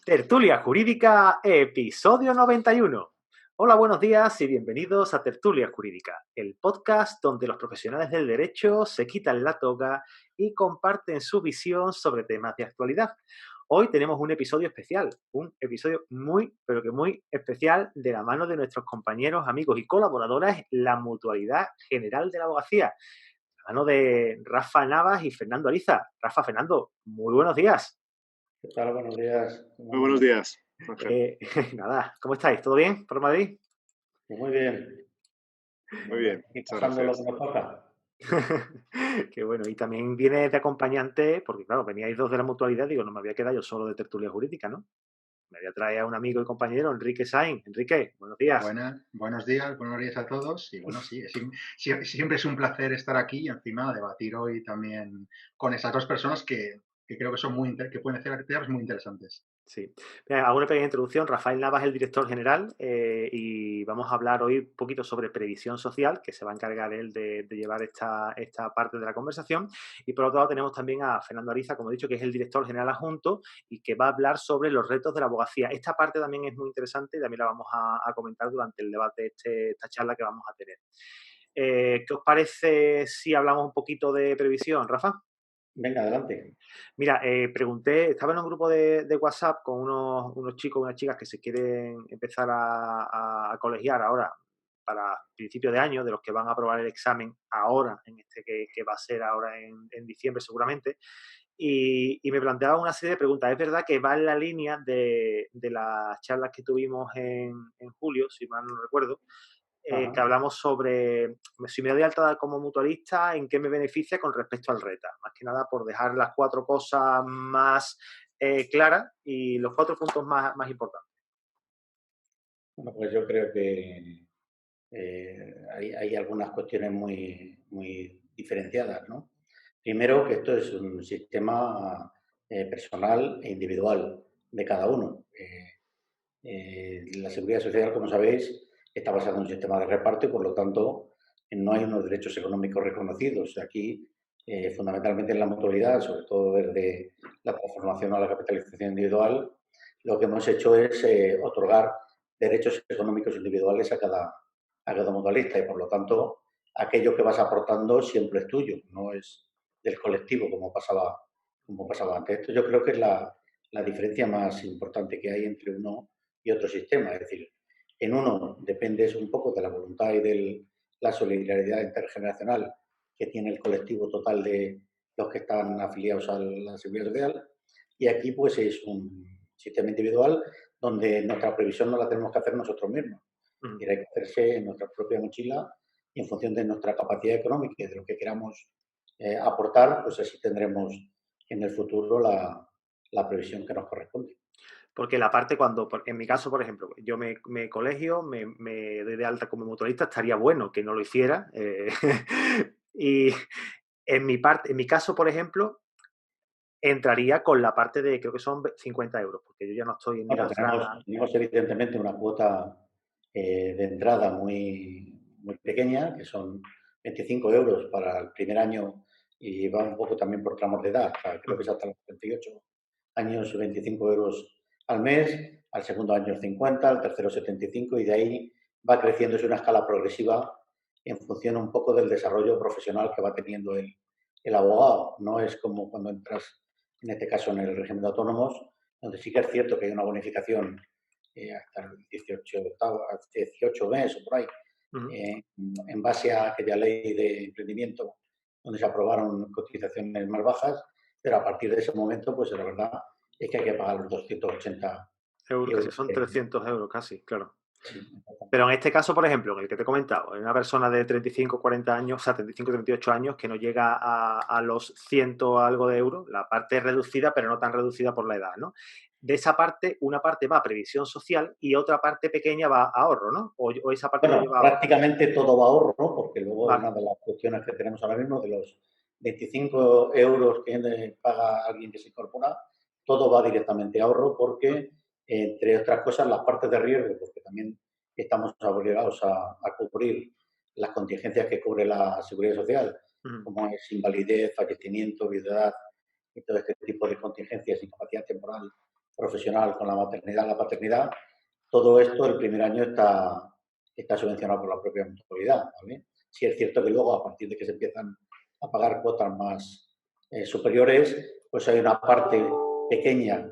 Tertulia Jurídica, episodio 91. Hola, buenos días y bienvenidos a Tertulia Jurídica, el podcast donde los profesionales del derecho se quitan la toga y comparten su visión sobre temas de actualidad. Hoy tenemos un episodio especial, un episodio pero que muy especial de la mano de nuestros compañeros, amigos y colaboradores, la Mutualidad General de la Abogacía, de la mano de Rafa Navas y Fernando Ariza. Rafa, Fernando, muy buenos días. ¿Qué tal? Buenos días. Muy buenos días, Ángel. Nada, ¿cómo estáis? ¿Todo bien por Madrid? Pues muy bien. Muy bien, Aquí muchas pasando lo gracias. que nos toca. Qué bueno, y también viene de acompañante, porque claro, veníais dos de la mutualidad, digo, no me había quedado yo solo de tertulia jurídica, ¿no? Me voy a traer a un amigo y compañero, Enrique Sainz. Enrique, buenos días. Buenos días a todos. Y bueno, sí, siempre es un placer estar aquí y encima debatir hoy también con esas dos personas que creo que son que pueden hacer actividades muy interesantes. Sí. Hago una pequeña introducción. Rafael Navas es el director general y vamos a hablar hoy un poquito sobre previsión social, que se va a encargar él de llevar esta parte de la conversación. Y por otro lado tenemos también a Fernando Ariza, como he dicho, que es el director general adjunto y que va a hablar sobre los retos de la abogacía. Esta parte también es muy interesante y también la vamos a comentar durante el debate, esta charla que vamos a tener. ¿Qué os parece si hablamos un poquito de previsión, Rafa? Venga, adelante. Mira, pregunté, estaba en un grupo de WhatsApp con unos chicos y unas chicas que se quieren empezar a colegiar ahora para principios de año, de los que van a aprobar el examen ahora, en este que va a ser ahora en diciembre seguramente, y me planteaba una serie de preguntas. Es verdad que va en la línea de las charlas que tuvimos en julio, si mal no recuerdo, que hablamos sobre si me doy alta como mutualista, en qué me beneficia con respecto al RETA. Más que nada por dejar las cuatro cosas más claras y los cuatro puntos más importantes. Bueno, pues yo creo que hay algunas cuestiones muy diferenciadas, ¿no? Primero, que esto es un sistema personal e individual de cada uno. La seguridad social, como sabéis, está basada en un sistema de reparto y, por lo tanto, no hay unos derechos económicos reconocidos. Aquí, fundamentalmente en la mutualidad, sobre todo desde la transformación a la capitalización individual, lo que hemos hecho es otorgar derechos económicos individuales a cada mutualista y, por lo tanto, aquello que vas aportando siempre es tuyo, no es del colectivo como pasaba antes. Esto yo creo que es la diferencia más importante que hay entre uno y otro sistema. Es decir, en uno dependes un poco de la voluntad y de la solidaridad intergeneracional que tiene el colectivo total de los que están afiliados a la Seguridad Social, y aquí pues es un sistema individual donde nuestra previsión no la tenemos que hacer nosotros mismos. Y hay que hacerse en nuestra propia mochila y en función de nuestra capacidad económica y de lo que queramos aportar, pues así tendremos en el futuro la previsión que nos corresponde. Porque la parte en mi caso, por ejemplo, yo me colegio, me doy de alta como mutualista, estaría bueno que no lo hiciera. Y en mi caso, por ejemplo, entraría con la parte de, creo que son 50 euros, porque yo ya no estoy en Bueno, nada. tenemos evidentemente una cuota de entrada muy pequeña, que son 25 euros para el primer año y va un poco también por tramos de edad. O sea, creo que es hasta los 38 años 25 euros al mes, al segundo año 50, al tercero 75 y de ahí va creciendo. Es una escala progresiva en función un poco del desarrollo profesional que va teniendo el abogado. No es como cuando entras, en este caso, en el régimen de autónomos, donde sí que es cierto que hay una bonificación hasta el 18 meses o por ahí, en base a aquella ley de emprendimiento donde se aprobaron cotizaciones más bajas, pero a partir de ese momento, pues la verdad es que hay que pagar los 280 euros, que euros. son 300 euros casi, claro. Sí. Pero en este caso, por ejemplo, en el que te he comentado, en una persona de 35, 40 años, o sea, 35, 38 años, que no llega a los 100 algo de euros, la parte es reducida, pero no tan reducida por la edad, ¿no? De esa parte, una parte va a previsión social y otra parte pequeña va a ahorro, ¿no? O esa parte no Bueno, lleva a ahorro. prácticamente todo va a ahorro, ¿no? Porque luego Vale. una de las cuestiones que tenemos ahora mismo, de los 25 euros que paga alguien que se incorpora, todo va directamente a ahorro porque, entre otras cosas, las partes de riesgo, porque también estamos obligados a cubrir las contingencias que cubre la Seguridad Social, como es invalidez, fallecimiento, viudedad y todo este tipo de contingencias, incapacidad temporal profesional con la maternidad, la paternidad, todo esto el primer año está subvencionado por la propia mutualidad, ¿vale? Sí es cierto que luego, a partir de que se empiezan a pagar cuotas más superiores, pues hay una parte pequeña,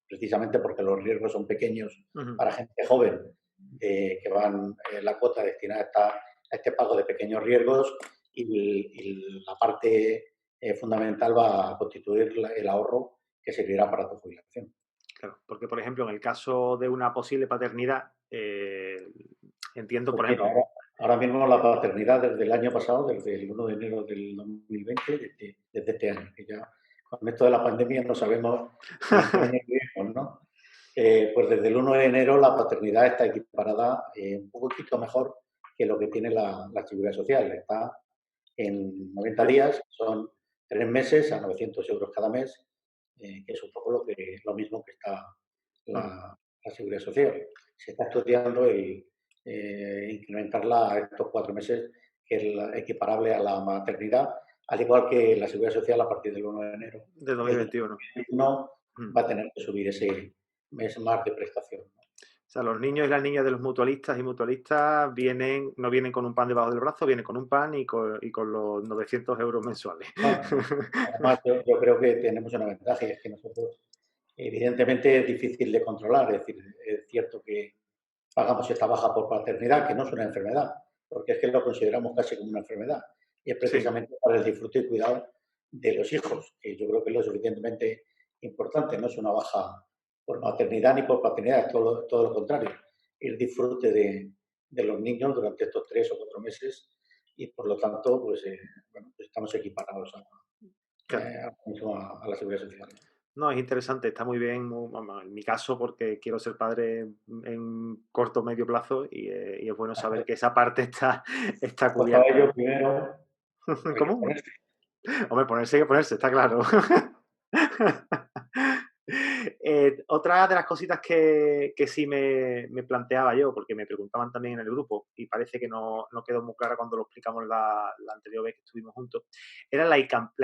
precisamente porque los riesgos son pequeños para gente joven, que van la cuota destinada a este pago de pequeños riesgos y la parte fundamental va a constituir el ahorro que servirá para tu jubilación. Claro, porque por ejemplo, en el caso de una posible paternidad, entiendo, por ejemplo... Ahora mismo la paternidad desde el año pasado, desde el 1 de enero del 2020, desde este año, que ya con esto de la pandemia no sabemos en qué año vivimos, ¿no? Pues desde el 1 de enero la paternidad está equiparada un poquito mejor que lo que tiene la Seguridad Social. Está en 90 días, son 3 meses a 900 euros cada mes, que es un poco lo mismo que está la Seguridad Social. Se está estudiando el incrementarla a estos 4 meses, que es equiparable a la maternidad, al igual que la Seguridad Social a partir del 1 de enero de 2021. Va a tener que subir ese mes más de prestación, ¿no? O sea, los niños y las niñas de los mutualistas y mutualistas no vienen con un pan debajo del brazo, vienen con un pan y con los 900 euros mensuales. Además, yo creo que tenemos una ventaja y es que nosotros, evidentemente, es difícil de controlar. Es decir, es cierto que pagamos esta baja por paternidad, que no es una enfermedad, porque es que lo consideramos casi como una enfermedad. Y es precisamente para el disfrute y cuidado de los hijos, que yo creo que es lo suficientemente importante. No es una baja por maternidad ni por paternidad, es todo lo contrario. El disfrute de los niños durante estos 3 o 4 meses y, por lo tanto, pues estamos equiparados a la Seguridad Social. No, es interesante, está muy bien, en mi caso, porque quiero ser padre en corto o medio plazo y es bueno saber que esa parte está cubierta. Pues para ello, primero, ¿Cómo? Hombre, ponerse hay que ponerse, está claro. Otra de las cositas que sí me planteaba yo, porque me preguntaban también en el grupo, y parece que no quedó muy clara cuando lo explicamos la anterior vez que estuvimos juntos, era la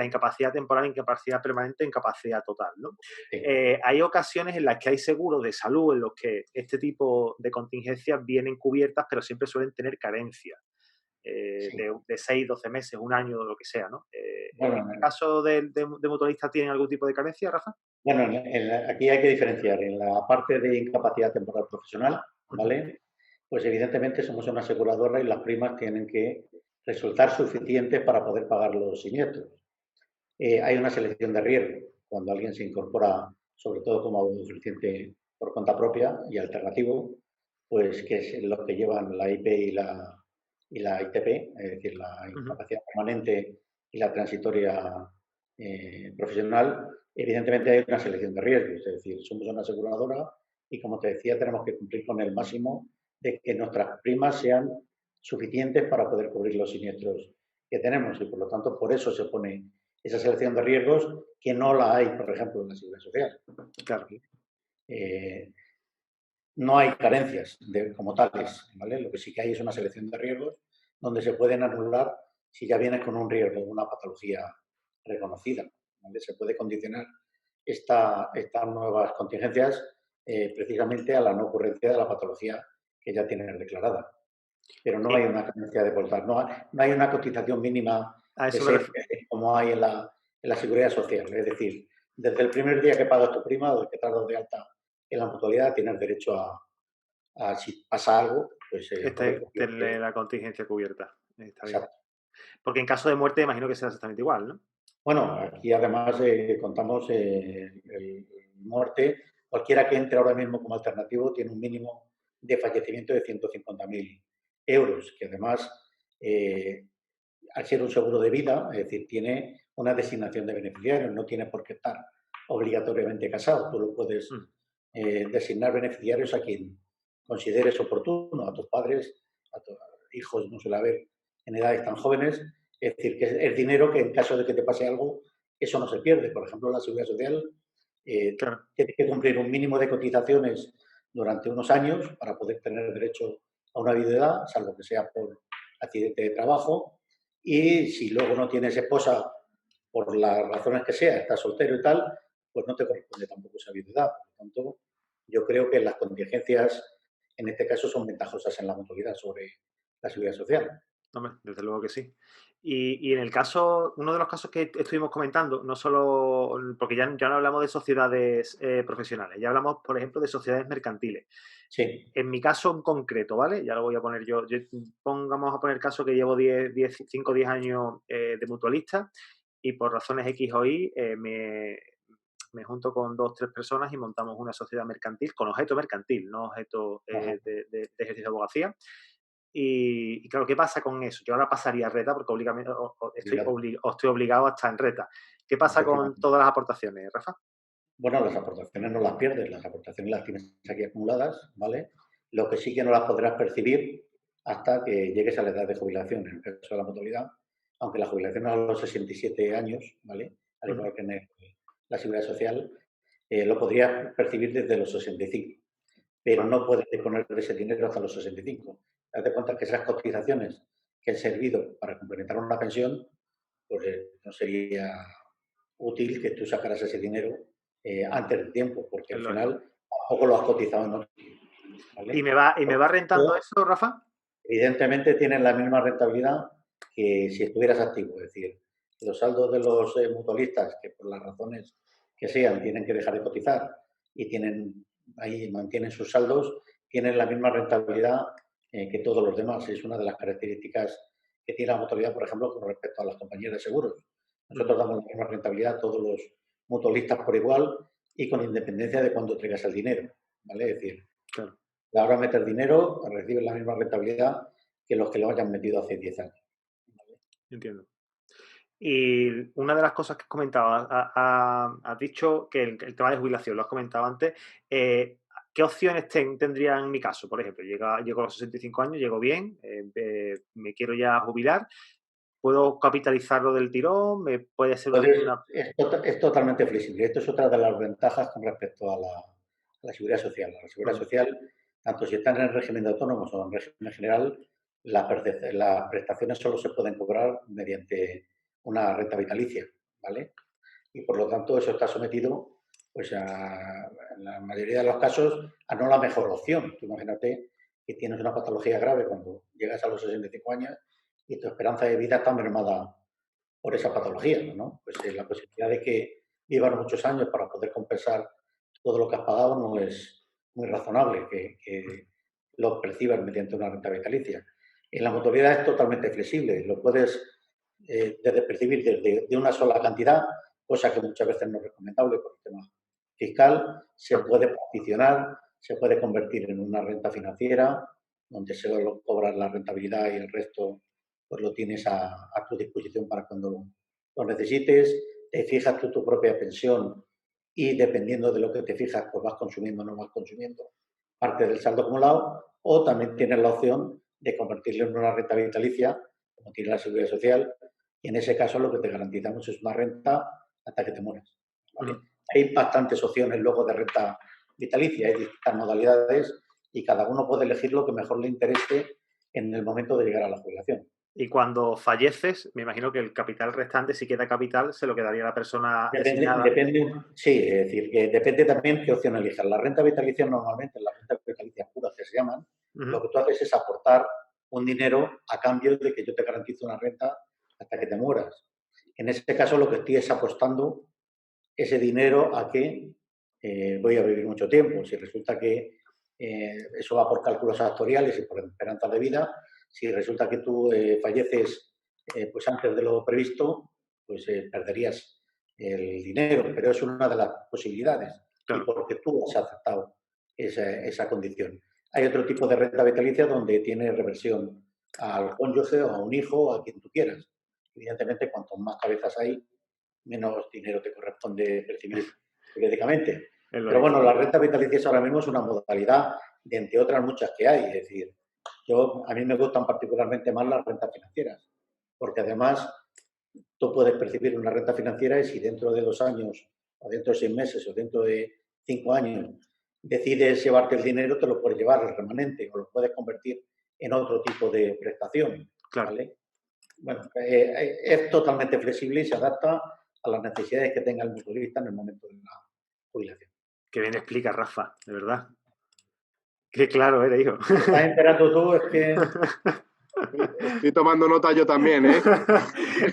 incapacidad temporal, incapacidad permanente, incapacidad total, ¿no? Sí. Hay ocasiones en las que hay seguros de salud en los que este tipo de contingencias vienen cubiertas, pero siempre suelen tener carencias. Sí. De 6, 12 meses, un año, lo que sea, ¿no? Bueno, ¿En el caso de mutualistas tienen algún tipo de carencia, Rafa? Bueno, aquí hay que diferenciar. En la parte de incapacidad temporal profesional, ¿vale? Pues evidentemente somos una aseguradora y las primas tienen que resultar suficientes para poder pagar los siniestros. Hay una selección de riesgo. Cuando alguien se incorpora, sobre todo como autosuficiente por cuenta propia y alternativo, pues que es lo que llevan la IP y la ITP, es decir, la incapacidad permanente y la transitoria profesional, evidentemente hay una selección de riesgos. Es decir, somos una aseguradora y, como te decía, tenemos que cumplir con el máximo de que nuestras primas sean suficientes para poder cubrir los siniestros que tenemos y, por lo tanto, por eso se pone esa selección de riesgos que no la hay, por ejemplo, en la Seguridad Social. Claro. No hay carencias como tales, ¿vale? Lo que sí que hay es una selección de riesgos donde se pueden anular si ya vienes con un riesgo de una patología reconocida, ¿vale? Se puede condicionar estas nuevas contingencias precisamente a la no ocurrencia de la patología que ya tienes declarada. Pero no hay una carencia de portar, no hay una cotización mínima de 6 meses como hay en la Seguridad Social. Es decir, desde el primer día que pagas tu prima o el que te has dado de alta en la mutualidad, tienes derecho a si pasa algo, pues... tener la contingencia cubierta. Está bien. Exacto. Porque en caso de muerte imagino que será exactamente igual, ¿no? Bueno, aquí además contamos el muerte. Cualquiera que entre ahora mismo como alternativo tiene un mínimo de fallecimiento de 150.000 euros, que además, al ser un seguro de vida, es decir, tiene una designación de beneficiarios, no tiene por qué estar obligatoriamente casado. Tú lo puedes designar beneficiarios a quien consideres oportuno, a tus padres, a tus hijos, no suele haber en edades tan jóvenes. Es decir, que es dinero que en caso de que te pase algo, eso no se pierde. Por ejemplo, la Seguridad Social claro. tiene que cumplir un mínimo de cotizaciones durante unos años para poder tener derecho a una viudedad, salvo que sea por accidente de trabajo. Y si luego no tienes esposa, por las razones que sea, estás soltero y tal, pues no te corresponde tampoco esa viudedad. Por lo tanto, yo creo que las contingencias, en este caso, son ventajosas en la mutualidad sobre la seguridad social. Hombre, desde luego que sí. Y en el caso, uno de los casos que estuvimos comentando, no solo, porque ya no hablamos de sociedades profesionales, ya hablamos, por ejemplo, de sociedades mercantiles. Sí. En mi caso en concreto, ¿vale? Ya lo voy a poner yo. Vamos a poner el caso que llevo 5 o 10 años de mutualista y por razones X o Y me junto con 2 o 3 personas y montamos una sociedad mercantil con objeto mercantil, no objeto de ejercicio de abogacía. Y claro, ¿qué pasa con eso? Yo ahora pasaría a reta porque estoy obligado a estar en reta. ¿Qué pasa con todas las aportaciones, Rafa? Bueno, las aportaciones no las pierdes, las aportaciones las tienes aquí acumuladas, ¿vale? Lo que sí que no las podrás percibir hasta que llegues a la edad de jubilación, en el caso de la mutualidad, aunque la jubilación a los 67 años, ¿vale? Al igual que en la seguridad social, lo podrías percibir desde los 65, pero no puedes disponer de ese dinero hasta los 65. Date cuenta que esas cotizaciones que han servido para complementar una pensión, pues no sería útil que tú sacaras ese dinero antes del tiempo, porque al final tampoco lo has cotizado en otro tiempo, ¿vale? ¿Y me va rentando eso, Rafa? Evidentemente tienen la misma rentabilidad que si estuvieras activo, es decir, los saldos de los mutualistas que por las razones que sean tienen que dejar de cotizar y mantienen sus saldos, tienen la misma rentabilidad que todos los demás. Es una de las características que tiene la mutualidad, por ejemplo, con respecto a las compañías de seguros. Nosotros damos la misma rentabilidad a todos los mutualistas por igual y con independencia de cuándo traigas el dinero, ¿vale? Es decir, claro, a la hora de meter dinero recibes la misma rentabilidad que los que lo hayan metido hace 10 años. ¿vale? Entiendo. Y una de las cosas que has comentado, has dicho que el tema de jubilación, lo has comentado antes. ¿Qué opciones tendría en mi caso? Por ejemplo, llego a los 65 años, llego bien, me quiero ya jubilar. ¿Puedo capitalizarlo del tirón? ¿Me puede ser una... Es totalmente flexible. Esto es otra de las ventajas con respecto a la seguridad social. La seguridad social, tanto si están en el régimen de autónomos o en régimen general, las prestaciones solo se pueden cobrar mediante una renta vitalicia, ¿vale? Y por lo tanto eso está sometido, pues en la mayoría de los casos, a no la mejor opción. Tú imagínate que tienes una patología grave cuando llegas a los 65 años y tu esperanza de vida está mermada por esa patología, ¿no? Pues la posibilidad de que vivas muchos años para poder compensar todo lo que has pagado no es muy razonable que lo percibas mediante una renta vitalicia. En la mutualidad es totalmente flexible, lo puedes percibir de una sola cantidad, cosa que muchas veces no es recomendable por el tema fiscal, se puede particionar, se puede convertir en una renta financiera, donde se cobra la rentabilidad y el resto pues lo tienes a tu disposición para cuando lo necesites, te fijas tú tu propia pensión y dependiendo de lo que te fijas, pues vas consumiendo o no vas consumiendo parte del saldo acumulado, o también tienes la opción de convertirlo en una renta vitalicia, como tiene la Seguridad Social, y en ese caso lo que te garantizamos es una renta hasta que te mueras, ¿vale? Hay bastantes opciones luego de renta vitalicia, hay distintas modalidades y cada uno puede elegir lo que mejor le interese en el momento de llegar a la jubilación. Y cuando falleces, me imagino que el capital restante, si queda capital, se lo quedaría la persona designada. Sí, es decir, que depende también qué opción elijas. La renta vitalicia normalmente, las rentas vitalicias puras que se llaman, lo que tú haces es aportar un dinero a cambio de que yo te garantizo una renta hasta que te mueras. En ese caso, lo que estoy es apostando ese dinero a que voy a vivir mucho tiempo. Si resulta que eso va por cálculos actuariales y por esperanza de vida, si resulta que tú falleces pues antes de lo previsto, pues perderías el dinero, pero es una de las posibilidades, claro. Y porque tú has aceptado esa condición. Hay otro tipo de renta vitalicia donde tiene reversión al cónyuge o a un hijo o a quien tú quieras. Evidentemente, cuanto más cabezas hay, menos dinero te corresponde percibir periódicamente. Pero bueno, la renta vitalicia ahora mismo es una modalidad de entre otras muchas que hay. Es decir, a mí me gustan particularmente más las rentas financieras, porque además tú puedes percibir una renta financiera y si dentro de 2 años, o dentro de 6 meses, o dentro de 5 años decides llevarte el dinero, te lo puedes llevar el remanente o lo puedes convertir en otro tipo de prestación. Claro. ¿Vale? Bueno, es totalmente flexible y se adapta a las necesidades que tenga el mutualista en el momento de la jubilación. Qué bien explica, Rafa, de verdad. Qué claro eres, hijo. ¿Te estás enterando tú? Es que... Estoy tomando nota yo también, ¿eh?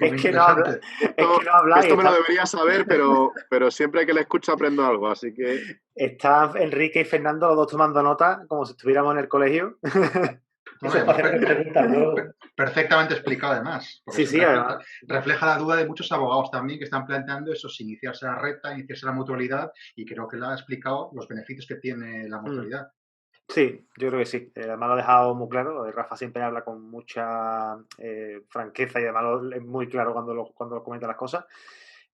Es que no habláis. Esto me lo debería saber, pero siempre que le escucho aprendo algo, así que... Está Enrique y Fernando los dos tomando nota, como si estuviéramos en el colegio. Eso es para hacer preguntas luego. Perfectamente explicado, además. Sí, sí, además. Refleja la duda de muchos abogados también que están planteando eso, si iniciarse la recta, iniciarse la mutualidad, y creo que le ha explicado los beneficios que tiene la mutualidad. Sí, yo creo que sí. Además lo ha dejado muy claro. Rafa siempre habla con mucha franqueza y además es muy claro cuando lo comenta las cosas.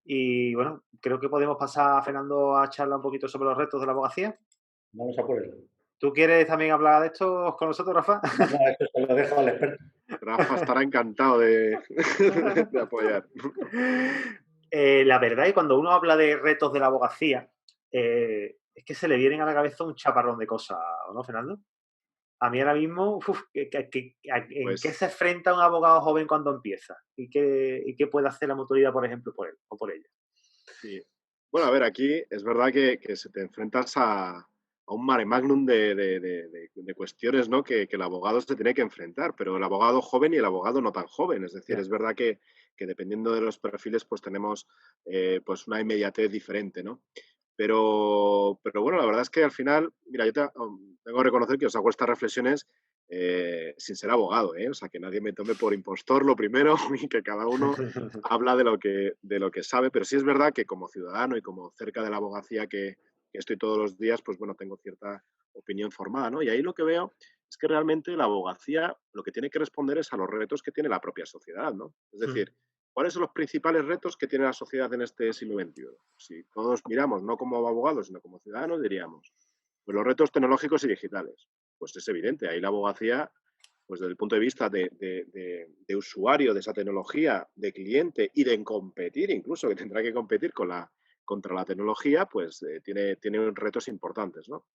Y bueno, creo que podemos pasar, Fernando, a charlar un poquito sobre los retos de la abogacía. Vamos a por ello. ¿Tú quieres también hablar de esto con nosotros, Rafa? No, esto se lo dejo al experto. Rafa estará encantado de apoyar. La verdad es que cuando uno habla de retos de la abogacía, es que se le vienen a la cabeza un chaparrón de cosas, ¿no, Fernando? A mí ahora mismo, ¿en qué se enfrenta un abogado joven cuando empieza? ¿Y qué puede hacer la mutualidad, por ejemplo, por él o por ella? Sí. Bueno, a ver, aquí es verdad que se te enfrentas a un mare magnum de cuestiones, ¿no? que el abogado se tiene que enfrentar, pero el abogado joven y el abogado no tan joven. Es decir, es verdad que dependiendo de los perfiles, pues tenemos pues una inmediatez diferente, ¿no? Pero bueno, la verdad es que al final, mira, yo tengo que reconocer que os hago estas reflexiones sin ser abogado, ¿eh? O sea, que nadie me tome por impostor, lo primero, y que cada uno habla de lo que sabe, pero sí es verdad que como ciudadano y como cerca de la abogacía que estoy todos los días, pues bueno, tengo cierta opinión formada, ¿no? Y ahí lo que veo es que realmente la abogacía lo que tiene que responder es a los retos que tiene la propia sociedad, ¿no? Es decir, ¿cuáles son los principales retos que tiene la sociedad en este siglo XXI? Si todos miramos, no como abogados, sino como ciudadanos, diríamos, pues los retos tecnológicos y digitales. Pues es evidente, ahí la abogacía, pues desde el punto de vista de usuario de esa tecnología, de cliente y de competir, incluso que tendrá que competir contra la tecnología, pues tiene retos importantes, ¿no?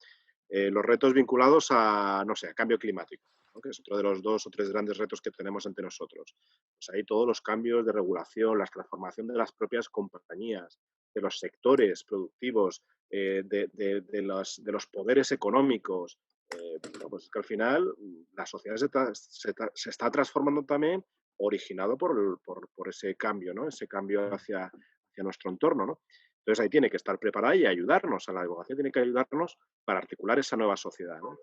Los retos vinculados a, no sé, a cambio climático, ¿no? Que es otro de los 2 o 3 grandes retos que tenemos ante nosotros. Pues ahí todos los cambios de regulación, la transformación de las propias compañías, de los sectores productivos, de los poderes económicos. Bueno, pues es que al final la sociedad se está transformando también originado por ese cambio, ¿no? Ese cambio hacia nuestro entorno, ¿no? Entonces ahí tiene que estar preparada y ayudarnos, a la abogacía tiene que ayudarnos para articular esa nueva sociedad, ¿no?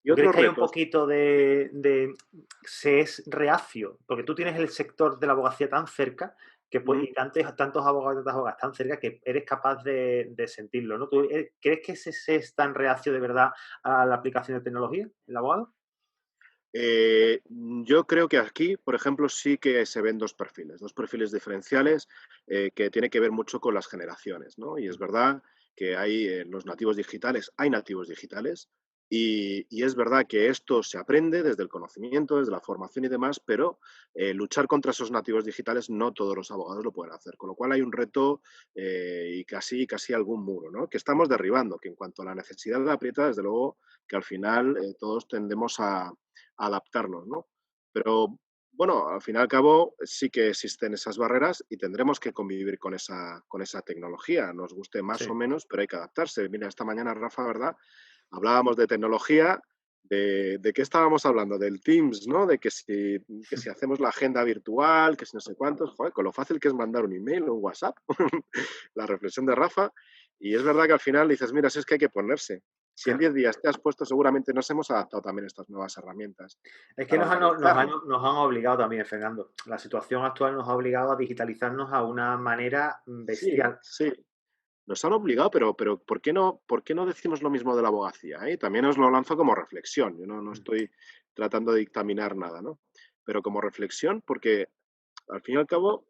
¿Tú crees que hay un poquito se es reacio? Porque tú tienes el sector de la abogacía tan cerca que y tantos abogados y tantas abogadas tan cerca que eres capaz de sentirlo, ¿no? ¿Tú crees que se es tan reacio de verdad a la aplicación de tecnología, el abogado? Yo creo que aquí, por ejemplo, sí que se ven dos perfiles diferenciales que tiene que ver mucho con las generaciones, ¿no? Y es verdad que hay los nativos digitales, hay nativos digitales, y es verdad que esto se aprende desde el conocimiento, desde la formación y demás, pero luchar contra esos nativos digitales no todos los abogados lo pueden hacer, con lo cual hay un reto y casi algún muro, ¿no? Que estamos derribando, que en cuanto a la necesidad de aprieta, desde luego que al final todos tendemos a adaptarnos, ¿no? Pero bueno, al fin y al cabo sí que existen esas barreras y tendremos que convivir con esa tecnología, nos guste más o menos, pero hay que adaptarse. Mira, esta mañana, Rafa, ¿verdad? Hablábamos de tecnología, ¿de qué estábamos hablando? Del Teams, ¿no? De que si hacemos la agenda virtual, que si no sé cuántos, joder, con lo fácil que es mandar un email o un WhatsApp, la reflexión de Rafa, y es verdad que al final dices, mira, si es que hay que ponerse. Si en 10 días te has puesto, seguramente nos hemos adaptado también a estas nuevas herramientas. Es que nos han obligado también, Fernando. La situación actual nos ha obligado a digitalizarnos a una manera bestial. Sí. Nos han obligado, pero ¿por qué no decimos lo mismo de la abogacía? También os lo lanzo como reflexión. Yo no estoy tratando de dictaminar nada, ¿no? Pero como reflexión, porque al fin y al cabo,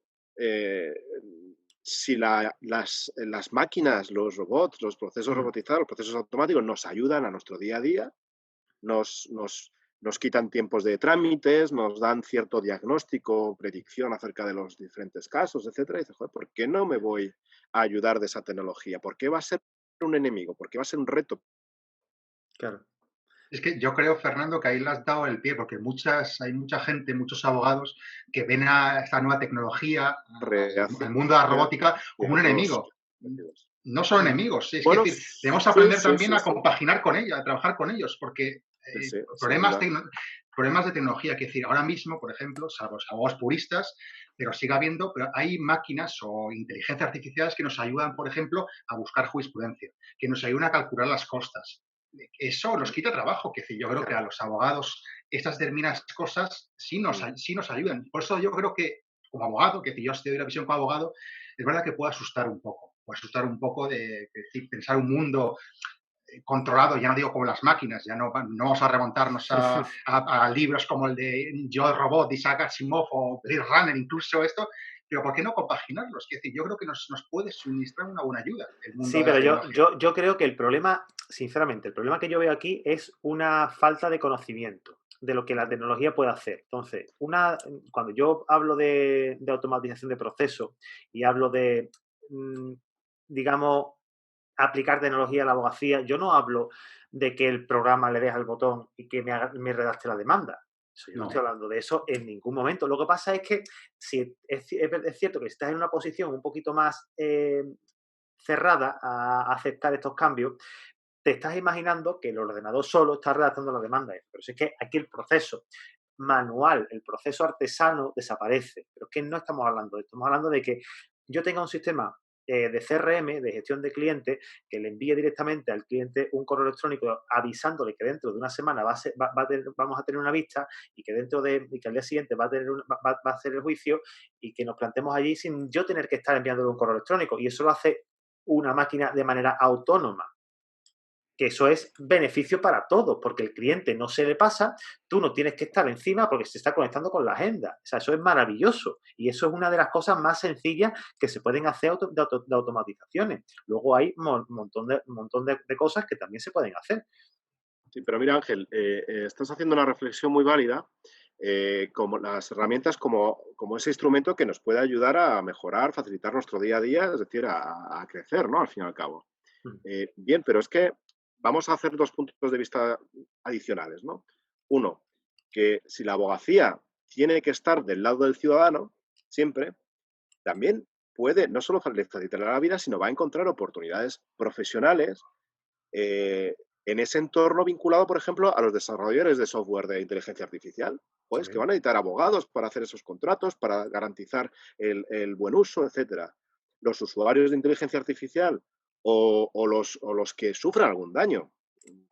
si las máquinas, los robots, los procesos robotizados, los procesos automáticos nos ayudan a nuestro día a día, nos quitan tiempos de trámites, nos dan cierto diagnóstico, predicción acerca de los diferentes casos, etcétera, y dices, joder, ¿por qué no me voy a ayudar de esa tecnología? ¿Por qué va a ser un enemigo? ¿Por qué va a ser un reto? Claro. Es que yo creo, Fernando, que ahí le has dado el pie, porque hay mucha gente, muchos abogados que ven a esta nueva tecnología, al mundo de la robótica, como un enemigo. no son enemigos. Es Bueno, decir, debemos sí, aprender sí, también sí, a sí. compaginar con ellos, a trabajar con ellos, porque Sí, sí, sin problemas, duda. problemas de tecnología, que decir, ahora mismo, por ejemplo, salvo los abogados puristas, pero sigue habiendo, pero hay máquinas o inteligencias artificiales que nos ayudan, por ejemplo, a buscar jurisprudencia, que nos ayudan a calcular las costas. Eso nos quita trabajo, que decir, yo creo que a los abogados estas determinadas cosas sí nos ayudan. Por eso yo creo que como abogado, que si yo estoy de la visión como abogado, es verdad que puede asustar un poco de decir, pensar un mundo controlado, ya no digo como las máquinas, ya no vamos a remontarnos a libros como el de Yo Robot, de Isaac Asimov o Blade Runner, incluso esto, pero ¿por qué no compaginarlos? Es decir, yo creo que nos puede suministrar una buena ayuda el mundo Sí, de la pero tecnología. yo creo que el problema, sinceramente, el problema que yo veo aquí es una falta de conocimiento de lo que la tecnología puede hacer. Entonces, cuando yo hablo de automatización de procesos y hablo de, digamos, aplicar tecnología a la abogacía, yo no hablo de que el programa le deja el botón y que me redacte la demanda. Eso, yo no estoy hablando de eso en ningún momento. Lo que pasa es que si es cierto que si estás en una posición un poquito más cerrada a aceptar estos cambios, te estás imaginando que el ordenador solo está redactando la demanda. Pero si es que aquí el proceso manual, el proceso artesano desaparece. Pero es que no estamos hablando de esto, estamos hablando de que yo tenga un sistema de CRM, de gestión de clientes, que le envíe directamente al cliente un correo electrónico avisándole que dentro de una semana vamos a tener una vista y que y que al día siguiente va a hacer el juicio y que nos planteemos allí sin yo tener que estar enviándole un correo electrónico. Y eso lo hace una máquina de manera autónoma, que eso es beneficio para todos, porque el cliente no se le pasa, tú no tienes que estar encima porque se está conectando con la agenda. O sea, eso es maravilloso y eso es una de las cosas más sencillas que se pueden hacer de automatizaciones. Luego hay un montón de cosas que también se pueden hacer. Sí, pero mira, Ángel, estás haciendo una reflexión muy válida, como las herramientas como ese instrumento que nos puede ayudar a mejorar, facilitar nuestro día a día, es decir, a crecer, ¿no? Al fin y al cabo. Bien, pero es que vamos a hacer dos puntos de vista adicionales, ¿no? Uno, que si la abogacía tiene que estar del lado del ciudadano, siempre, también puede no solo facilitar la vida, sino va a encontrar oportunidades profesionales en ese entorno vinculado, por ejemplo, a los desarrolladores de software de inteligencia artificial, pues, que van a necesitar abogados para hacer esos contratos, para garantizar el buen uso, etcétera. Los usuarios de inteligencia artificial o los que sufran algún daño,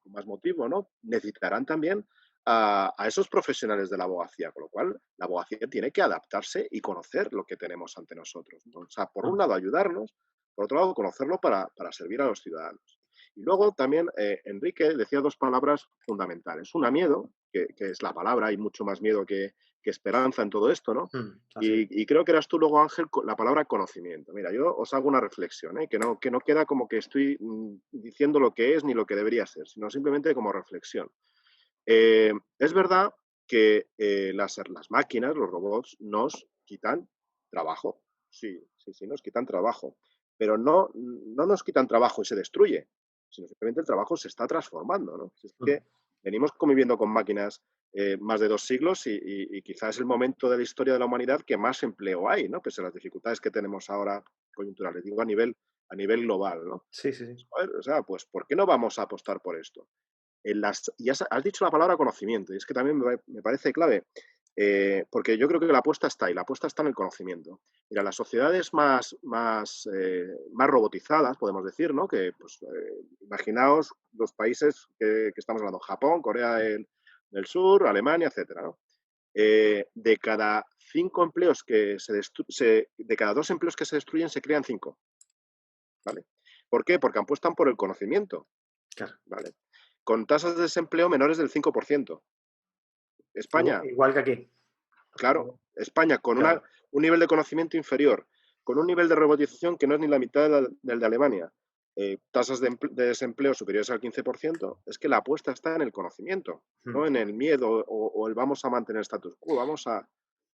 con más motivo, ¿no? Necesitarán también a esos profesionales de la abogacía, con lo cual la abogacía tiene que adaptarse y conocer lo que tenemos ante nosotros, ¿no? O sea, por un lado ayudarnos, por otro lado conocerlo para servir a los ciudadanos. Y luego también Enrique decía dos palabras fundamentales. Una, miedo, que es la palabra, hay mucho más miedo que esperanza en todo esto, ¿no? Y creo que eras tú luego, Ángel, la palabra conocimiento. Mira, yo os hago una reflexión, que no queda como que estoy diciendo lo que es ni lo que debería ser, sino simplemente como reflexión. Es verdad que las máquinas, los robots, nos quitan trabajo. Sí, nos quitan trabajo. Pero no nos quitan trabajo y se destruye, sino simplemente el trabajo se está transformando, ¿no? Es que venimos conviviendo con máquinas más de 2 siglos y quizás es el momento de la historia de la humanidad que más empleo hay, ¿no? Pese a las dificultades que tenemos ahora coyunturales, digo a nivel global, ¿no? Sí, sí, sí. O sea, pues ¿por qué no vamos a apostar por esto? Y has dicho la palabra conocimiento, y es que también me parece clave, porque yo creo que la apuesta está ahí, la apuesta está en el conocimiento. Mira, las sociedades más robotizadas, podemos decir, ¿no? Que, pues, imaginaos los países que estamos hablando, Japón, Corea del Sur, Alemania, etcétera, ¿no? De cada 5 empleos de cada 2 empleos que se destruyen, se crean 5, ¿vale? ¿Por qué? Porque apuestan por el conocimiento, Claro. ¿vale? Con tasas de desempleo menores del 5%. España, Igual que aquí. claro, España con Claro. un nivel de conocimiento inferior, con un nivel de robotización que no es ni la mitad del de Alemania, tasas de desempleo superiores al 15%, es que la apuesta está en el conocimiento, no en el miedo o el vamos a mantener status quo, vamos a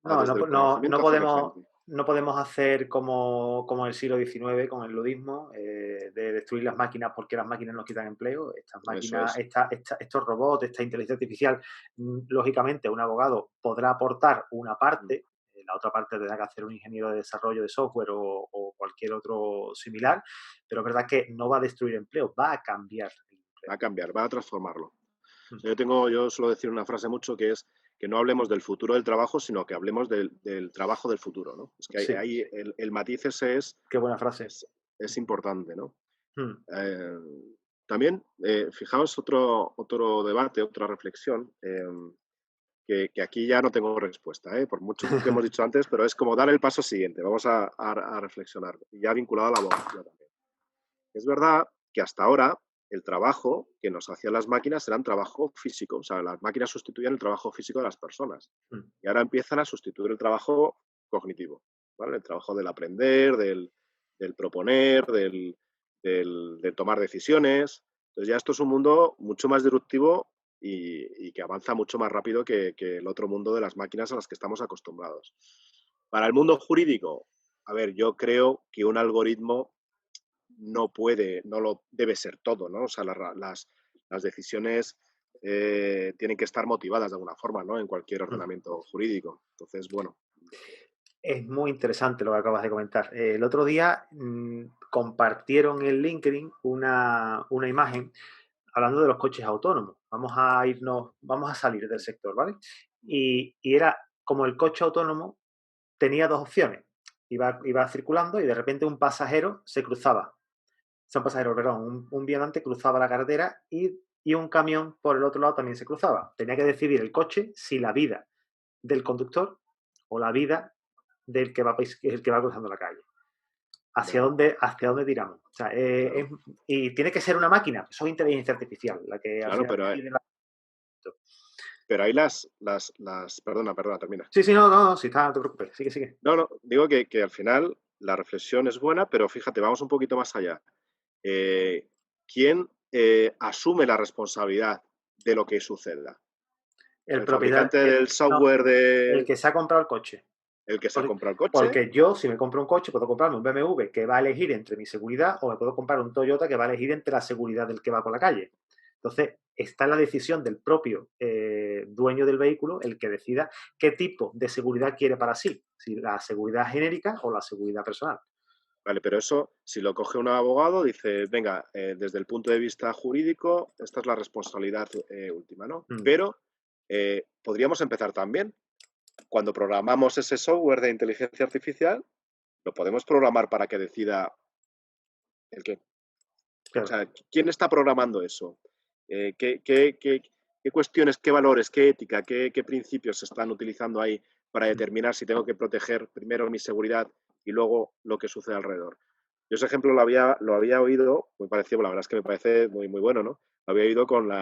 desde el conocimiento hacerle frente. No podemos hacer como en el siglo XIX con el ludismo, de destruir las máquinas porque las máquinas nos quitan empleo. Estas máquinas, estos robots, esta inteligencia artificial, lógicamente un abogado podrá aportar una parte, la otra parte tendrá que hacer un ingeniero de desarrollo de software o cualquier otro similar, pero es verdad que no va a destruir empleo, va a cambiar el empleo. Va a cambiar, va a transformarlo. Mm. Yo suelo decir una frase mucho que es que no hablemos del futuro del trabajo, sino que hablemos del trabajo del futuro, ¿no? Es que Sí. ahí el matiz ese Qué buena frase. es importante, ¿no? Mm. También, fijaos otro debate, otra reflexión, que aquí ya no tengo respuesta, por mucho que hemos dicho antes, pero es como dar el paso siguiente. Vamos a reflexionar, ya vinculado a la abogacía también. Es verdad que hasta ahora el trabajo que nos hacían las máquinas era un trabajo físico, o sea, las máquinas sustituían el trabajo físico de las personas. Y ahora empiezan a sustituir el trabajo cognitivo, ¿vale? El trabajo del aprender, del proponer, del tomar decisiones. Entonces ya esto es un mundo mucho más disruptivo y que avanza mucho más rápido que el otro mundo de las máquinas a las que estamos acostumbrados. Para el mundo jurídico, a ver, yo creo que un algoritmo no lo debe ser todo, ¿no? O sea, las decisiones tienen que estar motivadas de alguna forma, ¿no? En cualquier ordenamiento jurídico. Entonces, bueno. Es muy interesante lo que acabas de comentar. El otro día compartieron en LinkedIn una imagen hablando de los coches autónomos. Vamos a salir del sector, ¿vale? Y era como el coche autónomo tenía dos opciones. Iba circulando y de repente un pasajero se cruzaba. Un pasajero, perdón, un viandante cruzaba la carretera y un camión por el otro lado también se cruzaba. Tenía que decidir el coche si la vida del conductor o la vida del que va cruzando la calle. ¿Hacia dónde tiramos? O sea, claro. y tiene que ser una máquina, eso es inteligencia artificial, la que claro, pero ahí perdona, termina. Sí, no te preocupes, sigue. No, digo que al final la reflexión es buena, pero fíjate, vamos un poquito más allá. ¿Quién asume la responsabilidad de lo que suceda? El fabricante del software el que se ha comprado el coche. El que se ha comprado el coche. Porque yo, si me compro un coche, puedo comprarme un BMW que va a elegir entre mi seguridad o me puedo comprar un Toyota que va a elegir entre la seguridad del que va por la calle. Entonces, está en la decisión del propio dueño del vehículo el que decida qué tipo de seguridad quiere para sí, si la seguridad genérica o la seguridad personal. Vale, pero eso, si lo coge un abogado, dice, venga, desde el punto de vista jurídico, esta es la responsabilidad última, ¿no? Pero podríamos empezar también. Cuando programamos ese software de inteligencia artificial, lo podemos programar para que decida el qué. Claro. O sea, ¿quién está programando eso? ¿Qué cuestiones, qué valores, qué ética, qué principios se están utilizando ahí para determinar si tengo que proteger primero mi seguridad y luego lo que sucede alrededor? Yo ese ejemplo lo había oído, muy parecido, la verdad es que me parece muy, muy bueno, ¿no? Lo había oído con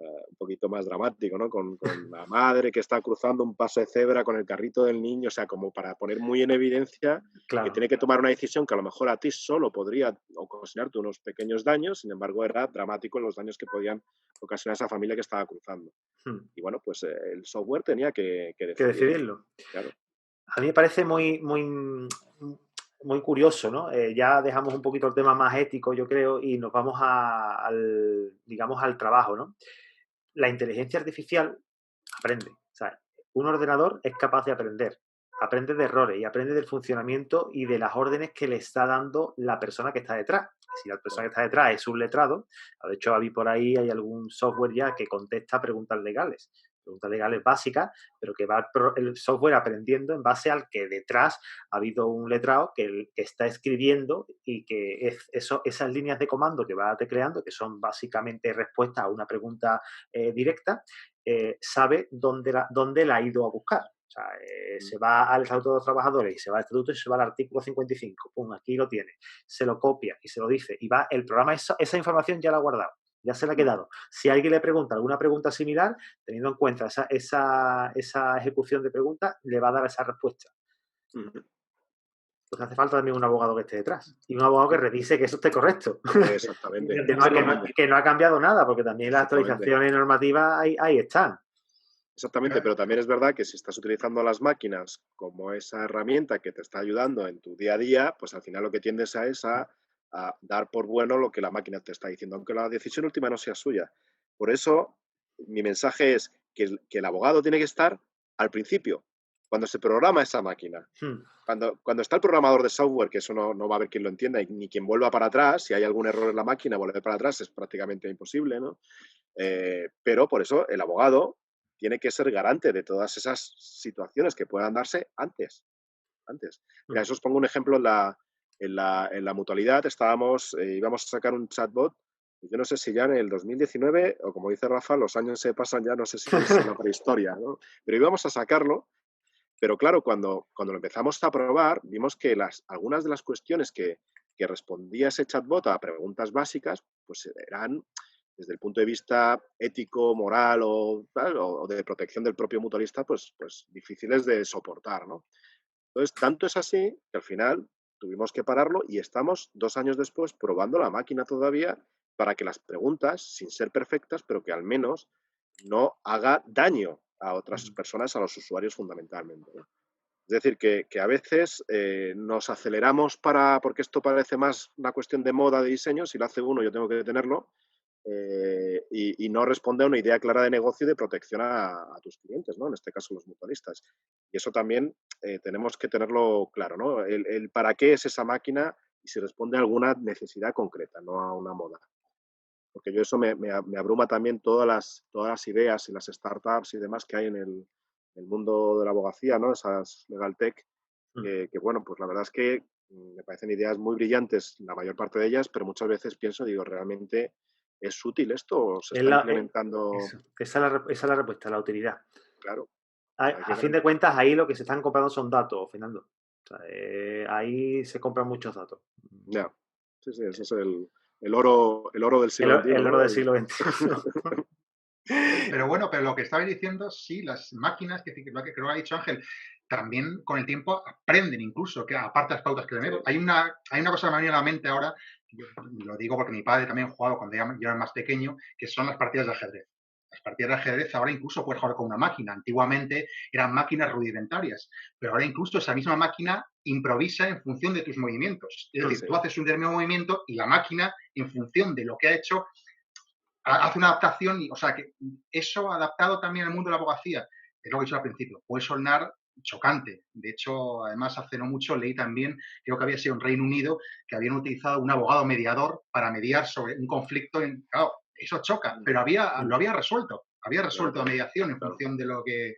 un poquito más dramático, ¿no? Con la madre que está cruzando un paso de cebra con el carrito del niño, o sea, como para poner muy en evidencia que tiene que tomar una decisión que a lo mejor a ti solo podría ocasionarte unos pequeños daños, sin embargo era dramático los daños que podían ocasionar a esa familia que estaba cruzando. Y bueno, pues el software tenía que decidirlo. Claro. A mí me parece muy curioso, ¿no? Ya dejamos un poquito el tema más ético, yo creo, y nos vamos al trabajo, ¿no? La inteligencia artificial aprende. O sea, un ordenador es capaz de aprende de errores y aprende del funcionamiento y de las órdenes que le está dando la persona que está detrás. Si la persona que está detrás es un letrado, de hecho, por ahí hay algún software ya que contesta preguntas legales básicas, pero que va el software aprendiendo en base al que detrás ha habido un letrado que está escribiendo y que esas líneas de comando que va tecleando, que son básicamente respuestas a una pregunta directa, sabe dónde la ha ido a buscar. O sea, se va al Estatuto de los Trabajadores y se va al Estatuto y se va al artículo 55. Pum, aquí lo tiene. Se lo copia y se lo dice. Y va el programa, esa información ya la ha guardado. Ya se la ha quedado. Si alguien le pregunta alguna pregunta similar, teniendo en cuenta esa ejecución de preguntas, le va a dar esa respuesta. Pues hace falta también un abogado que esté detrás y un abogado que revise que eso esté correcto. Exactamente. que no ha cambiado nada, porque también las actualizaciones normativas ahí están. Exactamente, pero también es verdad que si estás utilizando las máquinas como esa herramienta que te está ayudando en tu día a día, pues al final lo que tiendes es a dar por bueno lo que la máquina te está diciendo, aunque la decisión última no sea suya. Por eso, mi mensaje es que el abogado tiene que estar al principio, cuando se programa esa máquina. Hmm. Cuando está el programador de software, que eso no va a haber quien lo entienda, ni quien vuelva para atrás, si hay algún error en la máquina, volver para atrás es prácticamente imposible, ¿no? Pero por eso el abogado tiene que ser garante de todas esas situaciones que puedan darse antes. Mira, eso os pongo un ejemplo en la mutualidad. Íbamos a sacar un chatbot. Yo no sé si ya en el 2019, o como dice Rafa, los años se pasan ya, no sé si es la prehistoria, ¿no? Pero íbamos a sacarlo. Pero claro, cuando lo empezamos a probar, vimos que algunas de las cuestiones que respondía ese chatbot a preguntas básicas, pues eran, desde el punto de vista ético, moral o de protección del propio mutualista, pues difíciles de soportar, ¿no? Entonces, tanto es así que al final tuvimos que pararlo y estamos 2 años después probando la máquina todavía para que las preguntas, sin ser perfectas, pero que al menos no haga daño a otras personas, a los usuarios fundamentalmente, ¿no? Es decir, que a veces nos aceleramos porque esto parece más una cuestión de moda, de diseño. Si lo hace uno, yo tengo que tenerlo, y no responde a una idea clara de negocio y de protección a tus clientes, ¿no? En este caso, los mutualistas. Y eso también tenemos que tenerlo claro, ¿no? El para qué es esa máquina y si responde a alguna necesidad concreta, no a una moda. Porque yo eso me abruma también todas las ideas y las startups y demás que hay en el mundo de la abogacía, ¿no? Esas legal tech, que bueno, pues la verdad es que me parecen ideas muy brillantes, la mayor parte de ellas, pero muchas veces pienso, digo, ¿realmente es útil esto o se está implementando? Esa es la respuesta, la utilidad. Claro. A fin de cuentas, ahí lo que se están comprando son datos, Fernando. O sea, ahí se compran muchos datos. Ya. Sí, ese es el oro del siglo XXI. El oro del siglo XXI. Pero bueno, pero lo que estabais diciendo, sí, las máquinas, que creo que ha dicho Ángel, también con el tiempo aprenden incluso, que aparte de las pautas que le meto. Hay una cosa que me ha venido a la mente ahora, yo lo digo porque mi padre también jugaba cuando yo era más pequeño, que son las partidas de ajedrez. Las partidas de ajedrez ahora incluso puedes jugar con una máquina. Antiguamente eran máquinas rudimentarias, pero ahora incluso esa misma máquina improvisa en función de tus movimientos. Es decir, tú haces un determinado movimiento y la máquina, en función de lo que ha hecho, hace una adaptación. O sea, que eso adaptado también al mundo de la abogacía, es lo que he dicho al principio, puede sonar chocante. De hecho, además, hace no mucho leí también, creo que había sido en Reino Unido, que habían utilizado un abogado mediador para mediar sobre un conflicto. Claro, eso choca, pero lo había resuelto. Había resuelto la mediación en función de lo que...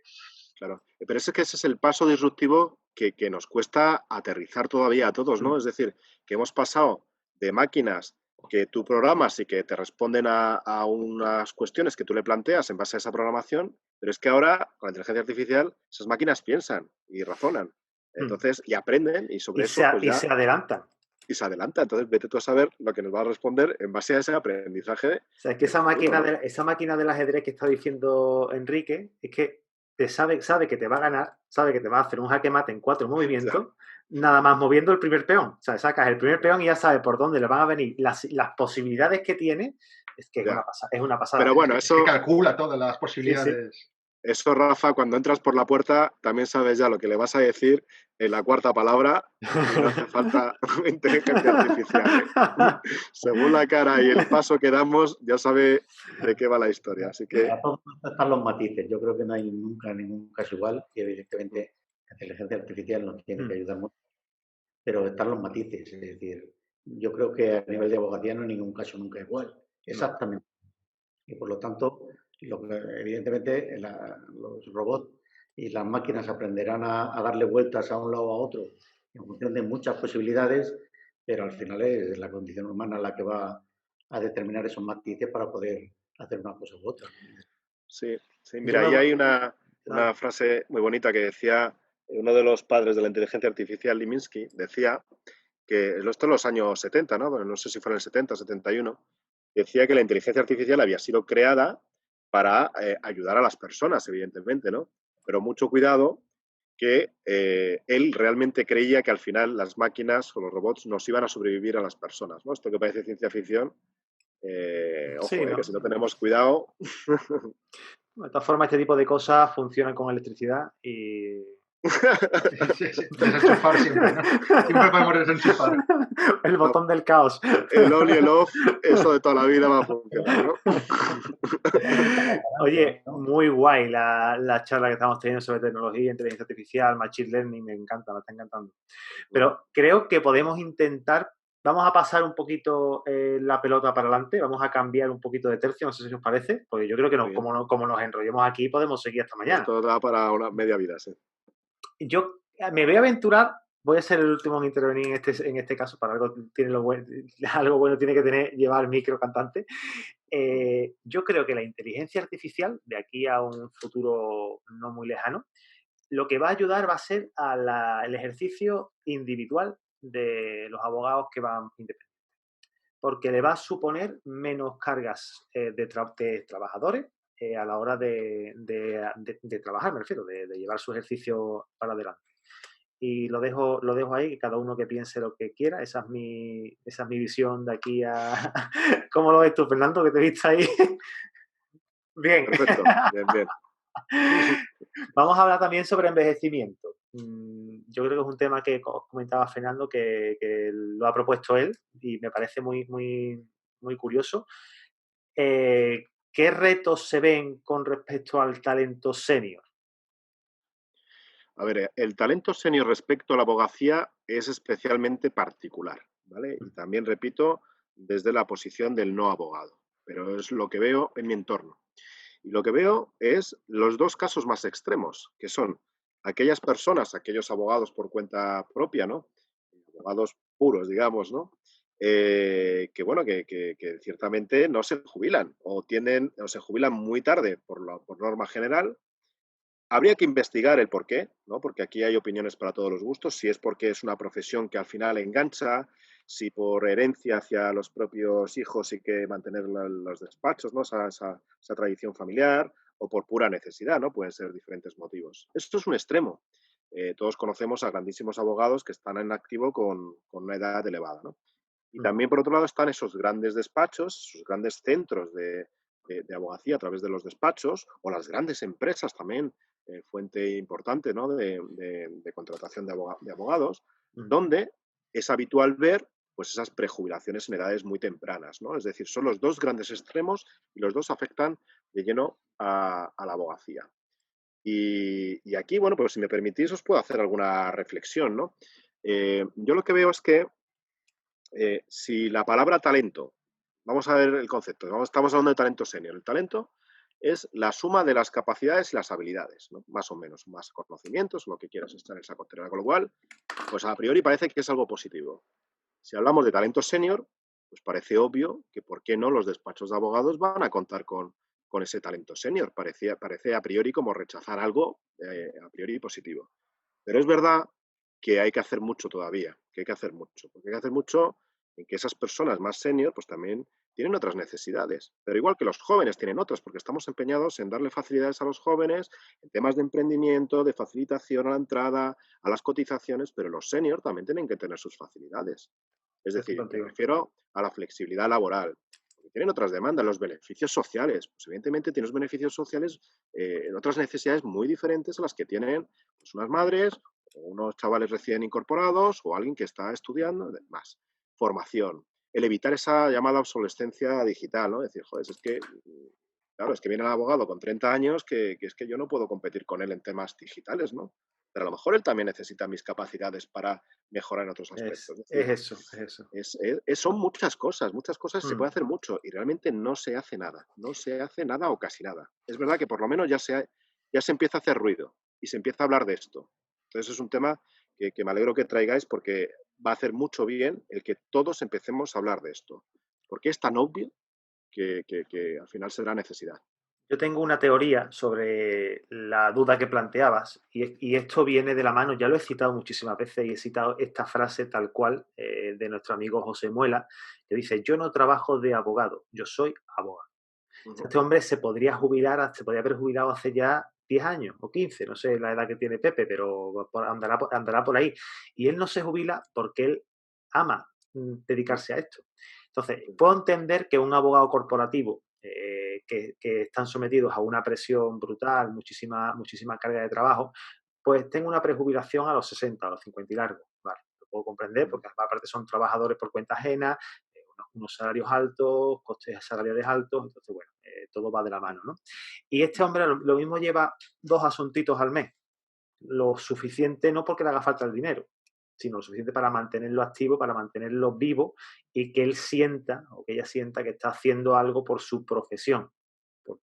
Claro, pero es que ese es el paso disruptivo que nos cuesta aterrizar todavía a todos, ¿no? Es decir, que hemos pasado de máquinas que tú programas y que te responden a unas cuestiones que tú le planteas en base a esa programación, pero es que ahora, con la inteligencia artificial, esas máquinas piensan y razonan. Entonces, y aprenden, y sobre eso, pues ya... Y se adelantan. Y se adelanta. Entonces, vete tú a saber lo que nos va a responder en base a ese aprendizaje. O sea, es que esa máquina del ajedrez que está diciendo Enrique, es que sabe que te va a ganar, sabe que te va a hacer un jaque mate en 4 movimientos, nada más moviendo el primer peón. O sea, sacas el primer peón y ya sabes por dónde le van a venir las posibilidades que tiene. Es que es una pasada. Pero bueno, eso... Es que calcula todas las posibilidades. Sí. Eso, Rafa, cuando entras por la puerta, también sabes ya lo que le vas a decir en la cuarta palabra y no hace falta inteligencia artificial, ¿eh? Según la cara y el paso que damos, ya sabe de qué va la historia. Así que... Están los matices. Yo creo que no hay nunca ningún caso igual y evidentemente la inteligencia artificial nos tiene que ayudar mucho. Pero están los matices. Es decir, yo creo que a nivel de abogacía no hay ningún caso nunca igual. Exactamente. Y por lo tanto, evidentemente los robots y las máquinas aprenderán a darle vueltas a un lado o a otro en función de muchas posibilidades, pero al final es la condición humana la que va a determinar esos matices para poder hacer una cosa u otra. Sí, mira, ahí hay una frase muy bonita que decía uno de los padres de la inteligencia artificial, Liminski, decía que esto en los años 70, ¿no? Bueno, no sé si fue en el 70 o 71, decía que la inteligencia artificial había sido creada para ayudar a las personas, evidentemente, ¿no? Pero mucho cuidado, que él realmente creía que al final las máquinas o los robots nos iban a sobrevivir a las personas, ¿no? Esto que parece ciencia ficción, ojo, sí, ¿no? Que si no tenemos cuidado... De todas formas, este tipo de cosas funcionan con electricidad y Sí. Desenchufar siempre, ¿no? Siempre podemos desenchufar. El botón del caos. El on y el off, eso de toda la vida va a funcionar, ¿no? Oye, muy guay la charla que estamos teniendo sobre tecnología, inteligencia artificial, machine learning, me encanta, me está encantando. Pero creo que podemos intentar, vamos a pasar un poquito la pelota para adelante, vamos a cambiar un poquito de tercio, no sé si os parece, porque yo creo que como nos enrollemos aquí podemos seguir hasta mañana. Esto da para una media vida, sí. Yo me voy a aventurar, voy a ser el último en intervenir en este caso, para algo bueno tiene que tener llevar micro cantante. Yo creo que la inteligencia artificial, de aquí a un futuro no muy lejano, lo que va a ayudar va a ser el ejercicio individual de los abogados que van independientes. Porque le va a suponer menos cargas de trabajadores a la hora de trabajar, me refiero, de llevar su ejercicio para adelante. Y lo dejo ahí, que cada uno que piense lo que quiera. Esa es mi visión de aquí a... ¿Cómo lo ves tú, Fernando, que te viste ahí? Bien. Perfecto, bien. Vamos a hablar también sobre envejecimiento. Yo creo que es un tema que comentaba Fernando, que lo ha propuesto él y me parece muy, muy, muy curioso. ¿Qué retos se ven con respecto al talento senior? A ver, el talento senior respecto a la abogacía es especialmente particular, ¿vale? Y también, repito, desde la posición del no abogado, pero es lo que veo en mi entorno. Y lo que veo es los dos casos más extremos, que son aquellas personas, aquellos abogados por cuenta propia, ¿no? Abogados puros, digamos, ¿no? Que ciertamente no se jubilan o se jubilan muy tarde por norma general. Habría que investigar el por qué, ¿no? Porque aquí hay opiniones para todos los gustos, si es porque es una profesión que al final engancha, si por herencia hacia los propios hijos y que mantener los despachos, ¿no? Esa tradición familiar, o por pura necesidad, ¿no? Pueden ser diferentes motivos. Esto es un extremo. Todos conocemos a grandísimos abogados que están en activo con una edad elevada, ¿no? Y también, por otro lado, están esos grandes despachos, esos grandes centros de abogacía a través de los despachos, o las grandes empresas también, fuente importante, ¿no? de contratación de abogados, donde es habitual ver pues esas prejubilaciones en edades muy tempranas, ¿no? Es decir, son los dos grandes extremos y los dos afectan de lleno a la abogacía. Y aquí, bueno, pues si me permitís, os puedo hacer alguna reflexión, ¿no? Yo lo que veo es que si la palabra talento, vamos a ver el concepto, estamos hablando de talento senior. El talento es la suma de las capacidades y las habilidades, ¿no? Más o menos, más conocimientos, lo que quieras estar en esa coctelera. Con lo cual, pues a priori parece que es algo positivo. Si hablamos de talento senior, pues parece obvio que por qué no los despachos de abogados van a contar con ese talento senior. Parece a priori como rechazar algo a priori positivo. Pero es verdad que hay que hacer mucho todavía, que hay que hacer mucho, porque hay que hacer mucho en que esas personas más senior pues también tienen otras necesidades, pero igual que los jóvenes tienen otras, porque estamos empeñados en darle facilidades a los jóvenes en temas de emprendimiento, de facilitación a la entrada, a las cotizaciones, pero los senior también tienen que tener sus facilidades. Es decir, me refiero a la flexibilidad laboral, porque tienen otras demandas, los beneficios sociales. Pues evidentemente tienen los beneficios sociales en otras necesidades muy diferentes a las que tienen pues, unas madres o unos chavales recién incorporados o alguien que está estudiando, más. Formación. El evitar esa llamada obsolescencia digital, ¿no? Decir, joder, es que, claro, es que viene el abogado con 30 años que es que yo no puedo competir con él en temas digitales, ¿no? Pero a lo mejor él también necesita mis capacidades para mejorar en otros aspectos. Son muchas cosas se puede hacer mucho y realmente no se hace nada o casi nada. Es verdad que por lo menos ya se empieza a hacer ruido y se empieza a hablar de esto. Entonces es un tema que me alegro que traigáis porque va a hacer mucho bien el que todos empecemos a hablar de esto, porque es tan obvio que al final será necesidad. Yo tengo una teoría sobre la duda que planteabas y esto viene de la mano, ya lo he citado muchísimas veces y he citado esta frase tal cual de nuestro amigo José Muela, que dice, yo no trabajo de abogado, yo soy abogado. Este hombre se podría haber jubilado hace ya 10 años o 15, no sé la edad que tiene Pepe, pero andará por ahí. Y él no se jubila porque él ama dedicarse a esto. Entonces, puedo entender que un abogado corporativo que están sometidos a una presión brutal, muchísima carga de trabajo, pues tengo una prejubilación a los 60, a los 50 y largo. Vale, lo puedo comprender porque aparte son trabajadores por cuenta ajena, unos salarios altos, costes salariales altos, entonces, bueno, todo va de la mano, ¿no? Y este hombre lo mismo lleva 2 asuntitos al mes, lo suficiente no porque le haga falta el dinero, sino lo suficiente para mantenerlo activo, para mantenerlo vivo y que él sienta o que ella sienta que está haciendo algo por su profesión,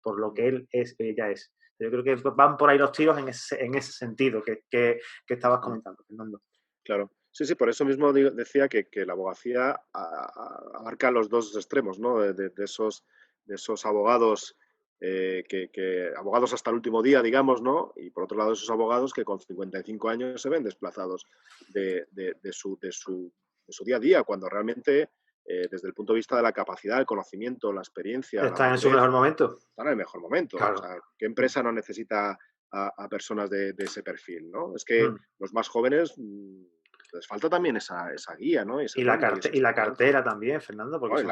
por lo que él es, ella es. Yo creo que van por ahí los tiros en ese sentido que estabas comentando, Fernando. Claro. Sí, sí, por eso mismo decía que la abogacía abarca los dos extremos, ¿no? De esos abogados abogados hasta el último día, digamos, ¿no? Y por otro lado, esos abogados que con 55 años se ven desplazados de su día a día, cuando realmente, desde el punto de vista de la capacidad, el conocimiento, la experiencia, la Está en su madurez, mejor momento. están en el mejor momento. Claro. O sea, ¿qué empresa no necesita a personas de ese perfil, ¿no? Es que los más jóvenes les falta también esa guía, ¿no? Y la cartera también, Fernando, porque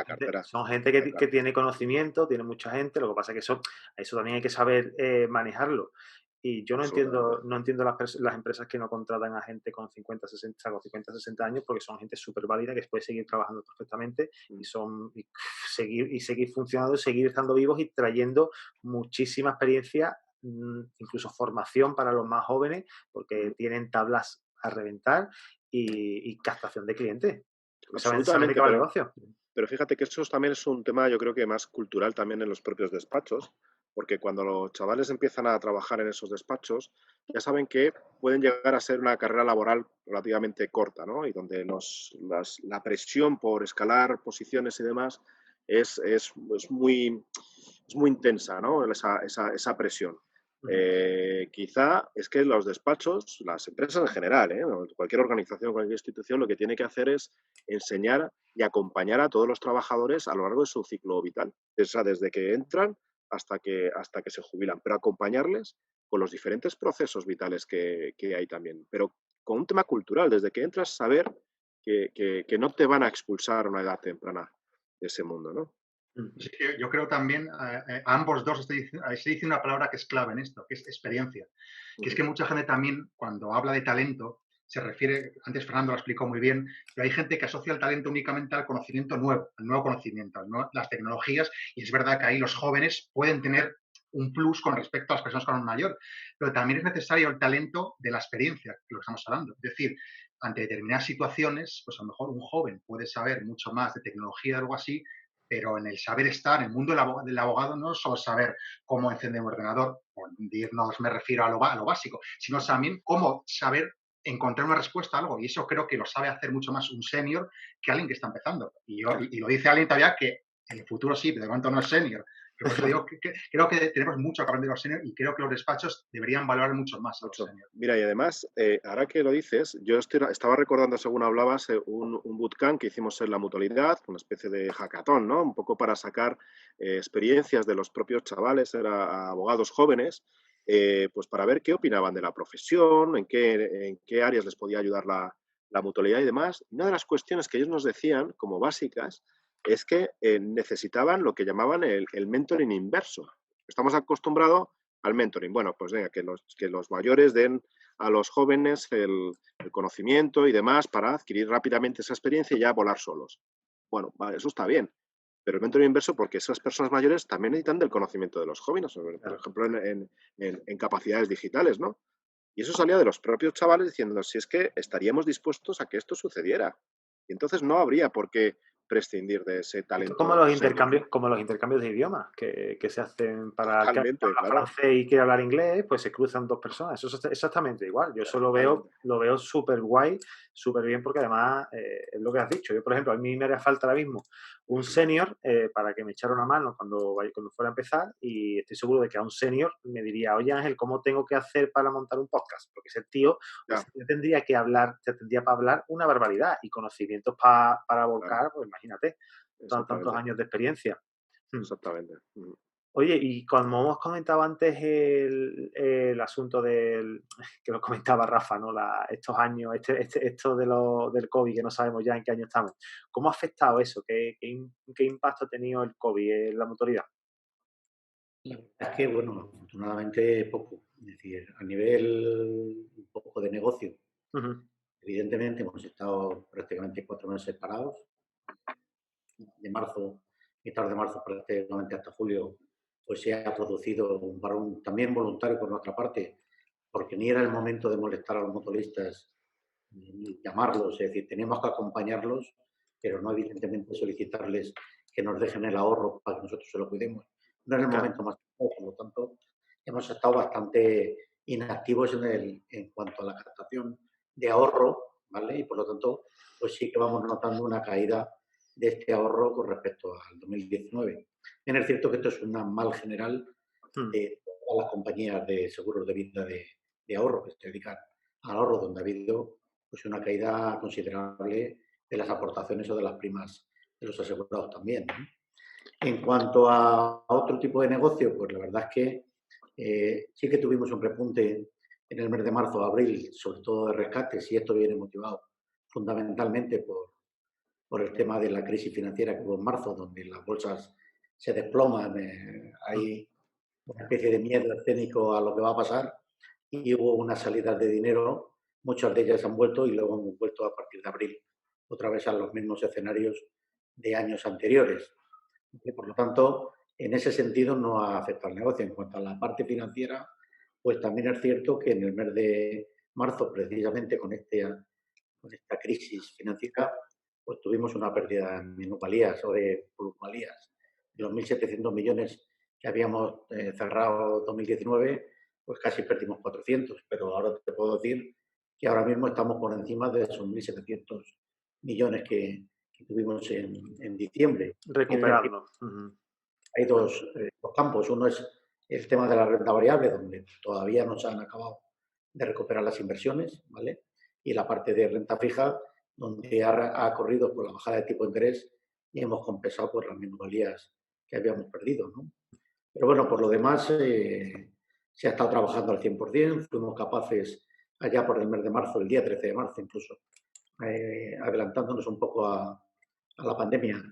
son gente que tiene conocimiento, tiene mucha gente, lo que pasa es que eso también hay que saber manejarlo. Y yo no entiendo las empresas que no contratan a gente con 50, 60 años, porque son gente súper válida que puede seguir trabajando perfectamente y seguir funcionando, y seguir estando vivos y trayendo muchísima experiencia, incluso formación para los más jóvenes, porque tienen tablas a reventar y captación de clientes. Absolutamente, ¿Saben el negocio? pero fíjate que eso también es un tema, yo creo que más cultural también en los propios despachos, porque cuando los chavales empiezan a trabajar en esos despachos, ya saben que pueden llegar a ser una carrera laboral relativamente corta, ¿no? Y donde la presión por escalar posiciones y demás es muy intensa, ¿no? Esa presión. Quizá es que los despachos, las empresas en general, cualquier organización, cualquier institución, lo que tiene que hacer es enseñar y acompañar a todos los trabajadores a lo largo de su ciclo vital, desde que entran hasta que se jubilan, pero acompañarles con los diferentes procesos vitales que hay también, pero con un tema cultural, desde que entras, saber que no te van a expulsar a una edad temprana de ese mundo, ¿no? Sí, yo creo también, a ambos dos se dice una palabra que es clave en esto, que es experiencia. Que es que mucha gente también, cuando habla de talento, se refiere, antes Fernando lo explicó muy bien, pero hay gente que asocia el talento únicamente al conocimiento nuevo, al nuevo conocimiento, las tecnologías, y es verdad que ahí los jóvenes pueden tener un plus con respecto a las personas con un mayor, pero también es necesario el talento de la experiencia, que lo que estamos hablando. Es decir, ante determinadas situaciones, pues a lo mejor un joven puede saber mucho más de tecnología o algo así, pero en el saber estar, en el mundo del abogado, no es solo saber cómo encender un ordenador, no me refiero a lo básico, sino también cómo saber encontrar una respuesta a algo. Y eso creo que lo sabe hacer mucho más un senior que alguien que está empezando. Y lo dice alguien todavía que en el futuro sí, pero de momento no es senior. Pero por eso digo que creo que tenemos mucho que aprender de los seniors y creo que los despachos deberían valorar mucho más a los seniors. Mira, y además, ahora que lo dices, yo estaba recordando, según hablabas, un bootcamp que hicimos en la mutualidad, una especie de hackathon, ¿no? Un poco para sacar experiencias de los propios chavales, abogados jóvenes, pues para ver qué opinaban de la profesión, en qué áreas les podía ayudar la mutualidad y demás. Una de las cuestiones que ellos nos decían, como básicas, es que necesitaban lo que llamaban el mentoring inverso. Estamos acostumbrados al mentoring. Bueno, pues venga, que los mayores den a los jóvenes el conocimiento y demás para adquirir rápidamente esa experiencia y ya volar solos. Bueno, vale, eso está bien. Pero el mentoring inverso, porque esas personas mayores también necesitan del conocimiento de los jóvenes, por ejemplo, en capacidades digitales, ¿no? Y eso salía de los propios chavales diciendo, si es que estaríamos dispuestos a que esto sucediera. Y entonces no habría por qué prescindir de ese talento. Como los intercambios de idiomas que se hacen para que habla francés y quiere hablar inglés, pues se cruzan dos personas. Eso es exactamente igual. Yo eso lo veo súper guay, súper bien, porque además es lo que has dicho. Yo, por ejemplo, a mí me haría falta ahora mismo un senior para que me echara una mano cuando fuera a empezar, y estoy seguro de que a un senior me diría, oye Ángel, ¿cómo tengo que hacer para montar un podcast? Porque ese tío tendría para hablar una barbaridad y conocimientos para volcar, pues imagínate, tantos años de experiencia. Exactamente. Oye, y como hemos comentado antes el asunto que lo comentaba Rafa, ¿no? Estos años, esto del COVID, que no sabemos ya en qué año estamos. ¿Cómo ha afectado eso? ¿Qué impacto ha tenido el COVID en la mutualidad? La verdad es que, bueno, afortunadamente poco. Es decir, a nivel un poco de negocio, Ujú. evidentemente hemos estado prácticamente 4 meses parados. De marzo, mitad de marzo prácticamente hasta julio, pues se ha producido un parón también voluntario por nuestra parte, porque ni era el momento de molestar a los motoristas ni llamarlos, es decir, teníamos que acompañarlos, pero no evidentemente solicitarles que nos dejen el ahorro para que nosotros se lo cuidemos. No era el Claro, momento más adecuado, por lo tanto, hemos estado bastante inactivos en cuanto a la captación de ahorro, ¿vale? Y por lo tanto, pues sí que vamos notando una caída de este ahorro con respecto al 2019. Bien, es cierto que esto es un mal general mm, de todas las compañías de seguros de vida de ahorro que se dedican al ahorro, donde ha habido pues, una caída considerable de las aportaciones o de las primas de los asegurados también, ¿no? En cuanto a otro tipo de negocio, pues la verdad es que sí que tuvimos un repunte en el mes de marzo, abril, sobre todo de rescates, y esto viene motivado fundamentalmente por el tema de la crisis financiera que hubo en marzo, donde las bolsas se desploman, mm, hay una especie de miedo escénico a lo que va a pasar y hubo unas salidas de dinero, muchas de ellas han vuelto y luego hemos vuelto a partir de abril otra vez a los mismos escenarios de años anteriores. Y por lo tanto, en ese sentido no ha afectado al negocio. En cuanto a la parte financiera, pues también es cierto que en el mes de marzo, precisamente con esta crisis financiera, pues tuvimos una pérdida en minusvalías o de plusvalías. De los 1.700 millones que habíamos cerrado 2019, pues casi perdimos 400. Pero ahora te puedo decir que ahora mismo estamos por encima de esos 1.700 millones que tuvimos en diciembre. Es decir, recuperarlo. Ujú. hay dos campos. Uno es el tema de la renta variable, donde todavía no se han acabado de recuperar las inversiones, ¿vale? Y la parte de renta fija, donde ha corrido por la bajada de tipo de interés y hemos compensado por las minusvalías que habíamos perdido, ¿no? Pero bueno, por lo demás, se ha estado trabajando al 100%. Fuimos capaces, allá por el mes de marzo, el día 13 de marzo incluso, adelantándonos un poco a la pandemia,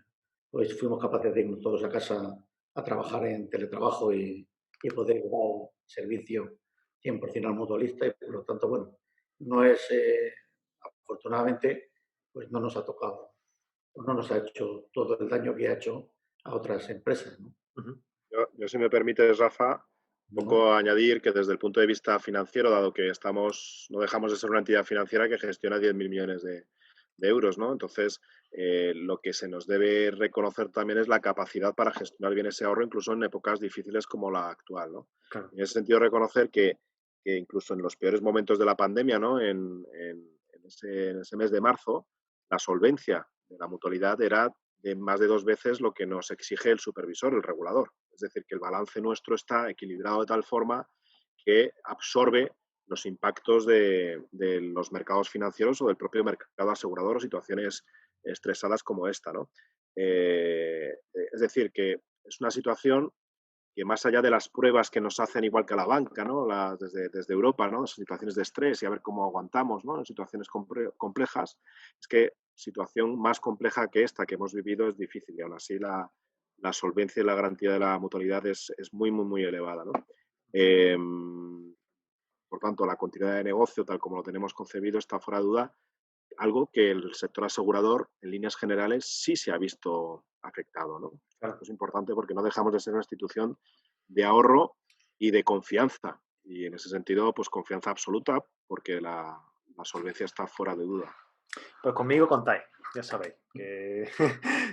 pues fuimos capaces de irnos todos a casa a trabajar en teletrabajo y poder dar servicio 100% al mutualista y por lo tanto, bueno, no es, afortunadamente, pues no nos ha tocado, no nos ha hecho todo el daño que ha hecho a otras empresas, ¿no? Ujú. Yo, si me permites, Rafa, un ¿No? poco añadir que desde el punto de vista financiero, dado que no dejamos de ser una entidad financiera que gestiona 10.000 millones de euros, ¿no? Entonces, lo que se nos debe reconocer también es la capacidad para gestionar bien ese ahorro, incluso en épocas difíciles como la actual, ¿no? Claro. En ese sentido, reconocer que incluso en los peores momentos de la pandemia, ¿no? En ese mes de marzo, la solvencia de la mutualidad era de más de 2 veces lo que nos exige el supervisor, el regulador. Es decir, que el balance nuestro está equilibrado de tal forma que absorbe los impactos de los mercados financieros o del propio mercado asegurador o situaciones estresadas como esta, ¿no? Es decir, que es una situación que más allá de las pruebas que nos hacen igual que a la banca, ¿no? Desde Europa, ¿no? Situaciones de estrés y a ver cómo aguantamos, ¿no? En situaciones complejas, es que situación más compleja que esta que hemos vivido es difícil y aún así la solvencia y la garantía de la mutualidad es muy, muy, muy elevada, ¿no? Eh, por tanto, la continuidad de negocio, tal como lo tenemos concebido, está fuera de duda, algo que el sector asegurador, en líneas generales, sí se ha visto afectado, ¿no? Claro. Esto es importante porque no dejamos de ser una institución de ahorro y de confianza. Y en ese sentido, pues confianza absoluta, porque la solvencia está fuera de duda. Pues conmigo contáis, ya sabéis, que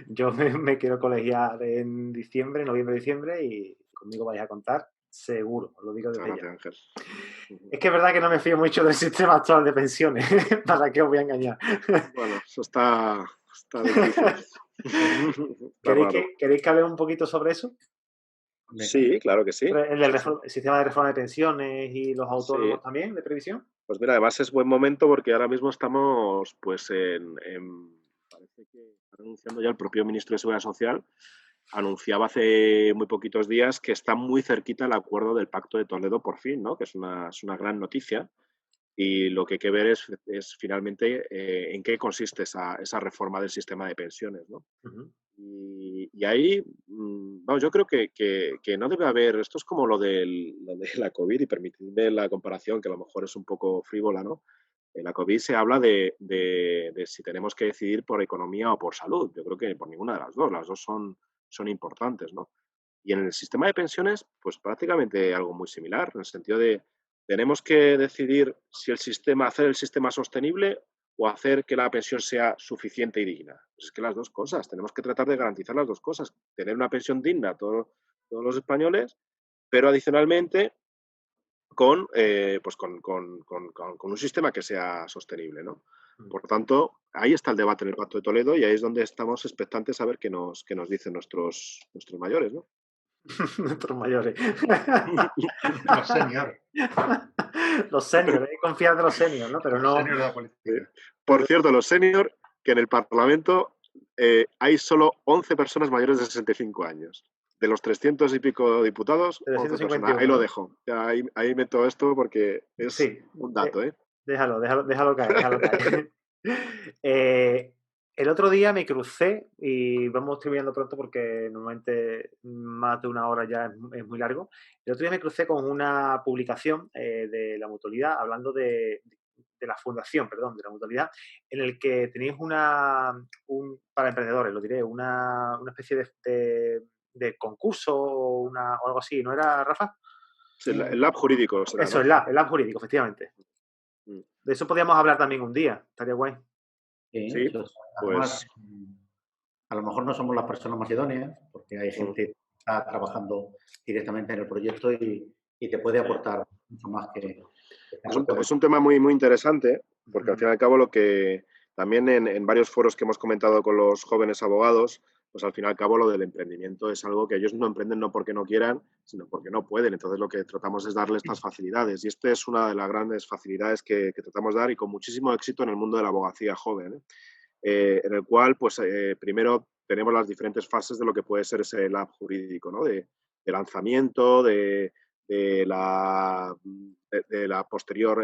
yo me quiero colegiar en diciembre, noviembre, diciembre y conmigo vais a contar seguro, os lo digo Muchas desde ya. gracias, Ángel. Es que es verdad que no me fío mucho del sistema actual de pensiones, ¿para qué os voy a engañar? Bueno, eso está difícil. Está raro. ¿Queréis que hable un poquito sobre eso? Venga. Sí, claro que sí. Sobre Sí, sí. el sistema de reforma de pensiones y los Sí. autónomos también, de previsión. Pues mira, además es buen momento porque ahora mismo estamos, pues, parece que está anunciando ya el propio ministro de Seguridad Social, anunciaba hace muy poquitos días que está muy cerquita el acuerdo del Pacto de Toledo por fin, ¿no? Que es una gran noticia. Y lo que hay que ver es finalmente en qué consiste esa reforma del sistema de pensiones, ¿no? Uh-huh. Y ahí, vamos, yo creo que no debe haber, esto es como lo de la COVID, y permitidme la comparación, que a lo mejor es un poco frívola, ¿no? En la COVID se habla de si tenemos que decidir por economía o por salud. Yo creo que por ninguna de las dos son importantes, ¿no? Y en el sistema de pensiones, pues prácticamente algo muy similar, en el sentido de tenemos que decidir si hacer el sistema sostenible o hacer que la pensión sea suficiente y digna. Pues es que las dos cosas, tenemos que tratar de garantizar las dos cosas, tener una pensión digna a todos los españoles, pero adicionalmente con un sistema que sea sostenible, ¿no? Por tanto, ahí está el debate en el Pacto de Toledo y ahí es donde estamos expectantes a ver qué nos dicen nuestros mayores, ¿no? Nuestros mayores. Los senior. Los seniors, hay que confiar de los seniors, ¿no? Pero Los no. senior de la política. Por cierto, los senior, que en el Parlamento hay solo 11 personas mayores de 65 años. De los 300 y pico diputados, 11 personas. Ahí lo dejo. Ya, ahí meto esto porque es un dato, ¿eh? Déjalo caer. El otro día me crucé, y vamos terminando pronto porque normalmente más de una hora ya es muy largo. El otro día me crucé con una publicación de la Mutualidad hablando de la fundación, perdón, de la Mutualidad, en el que tenéis para emprendedores, lo diré, una especie de concurso o algo así, ¿no era, Rafa? Sí, el lab jurídico. Será, eso, ¿no? el lab jurídico, efectivamente. De eso podríamos hablar también un día, estaría guay. Sí, además, a lo mejor no somos las personas más idóneas, porque hay gente que está trabajando directamente en el proyecto y te puede aportar mucho más que... Es un tema muy, muy interesante, porque al fin y al cabo lo que también en varios foros que hemos comentado con los jóvenes abogados, pues al fin y al cabo lo del emprendimiento es algo que ellos no emprenden no porque no quieran, sino porque no pueden. Entonces lo que tratamos es darles estas facilidades. Y esta es una de las grandes facilidades que tratamos de dar y con muchísimo éxito en el mundo de la abogacía joven, en el cual, pues primero tenemos las diferentes fases de lo que puede ser ese lab jurídico, ¿no? De lanzamiento, de la posterior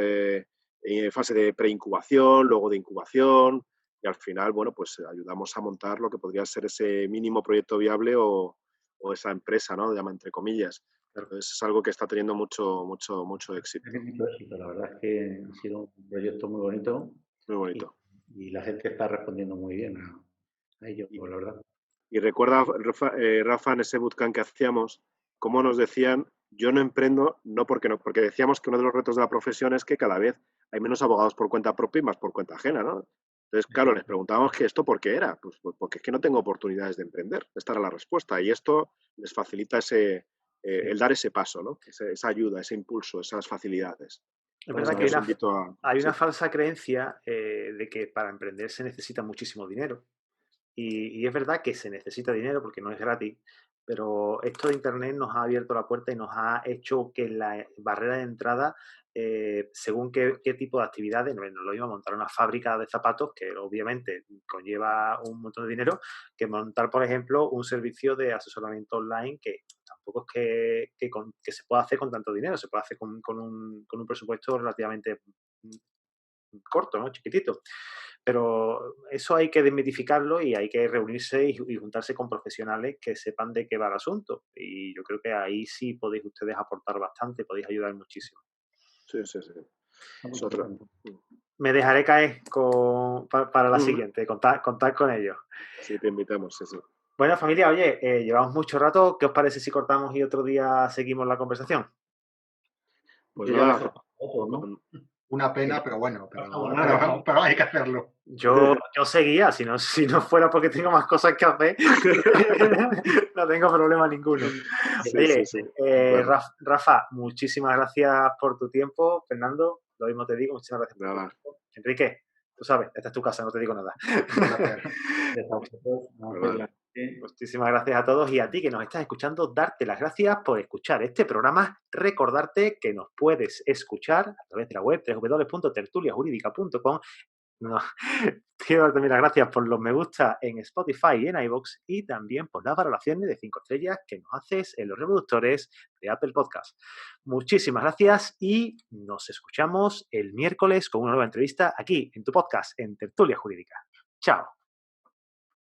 fase de preincubación, luego de incubación, y al final, bueno, pues ayudamos a montar lo que podría ser ese mínimo proyecto viable o esa empresa, ¿no? Llama entre comillas. Entonces es algo que está teniendo mucho éxito. La verdad es que ha sido un proyecto muy bonito. Muy bonito. Y la gente está respondiendo muy bien a ello, la verdad. Y recuerda, Rafa, en ese bootcamp que hacíamos, cómo nos decían, yo no emprendo, porque decíamos que uno de los retos de la profesión es que cada vez hay menos abogados por cuenta propia y más por cuenta ajena, ¿no? Entonces, claro, les preguntábamos que esto por qué era. Pues porque es que no tengo oportunidades de emprender. Esta era la respuesta. Y esto les facilita el dar ese paso, ¿no? Esa ayuda, ese impulso, esas facilidades. Es verdad que hay una falsa creencia de que para emprender se necesita muchísimo dinero. Y es verdad que se necesita dinero porque no es gratis, pero esto de Internet nos ha abierto la puerta y nos ha hecho que la barrera de entrada, según qué tipo de actividades, no es lo mismo montar una fábrica de zapatos, que obviamente conlleva un montón de dinero, que montar, por ejemplo, un servicio de asesoramiento online que tampoco es que se pueda hacer con tanto dinero, se puede hacer con un presupuesto relativamente corto, ¿no? Chiquitito. Pero eso hay que desmitificarlo y hay que reunirse y juntarse con profesionales que sepan de qué va el asunto. Y yo creo que ahí sí podéis ustedes aportar bastante, podéis ayudar muchísimo. Sí. Me dejaré caer para la siguiente, contar con ellos. Sí, te invitamos, sí. Bueno, familia, oye, llevamos mucho rato. ¿Qué os parece si cortamos y otro día seguimos la conversación? Pues nada, una pena, pero bueno, pero hay que hacerlo. Yo seguía, si no fuera porque tengo más cosas que hacer, no tengo problema ninguno. Oye, Rafa, muchísimas gracias por tu tiempo. Fernando, lo mismo te digo, muchísimas gracias por tu tiempo. Enrique, tú sabes, esta es tu casa, no te digo nada. Muchísimas gracias a todos y a ti que nos estás escuchando, darte las gracias por escuchar este programa. Recordarte que nos puedes escuchar a través de la web www.tertuliajuridica.com. Quiero darte las gracias por los me gusta en Spotify y en iVoox y también por las valoraciones de 5 estrellas que nos haces en los reproductores de Apple Podcast. Muchísimas gracias y nos escuchamos el miércoles con una nueva entrevista aquí en tu podcast en Tertulia Jurídica. Chao.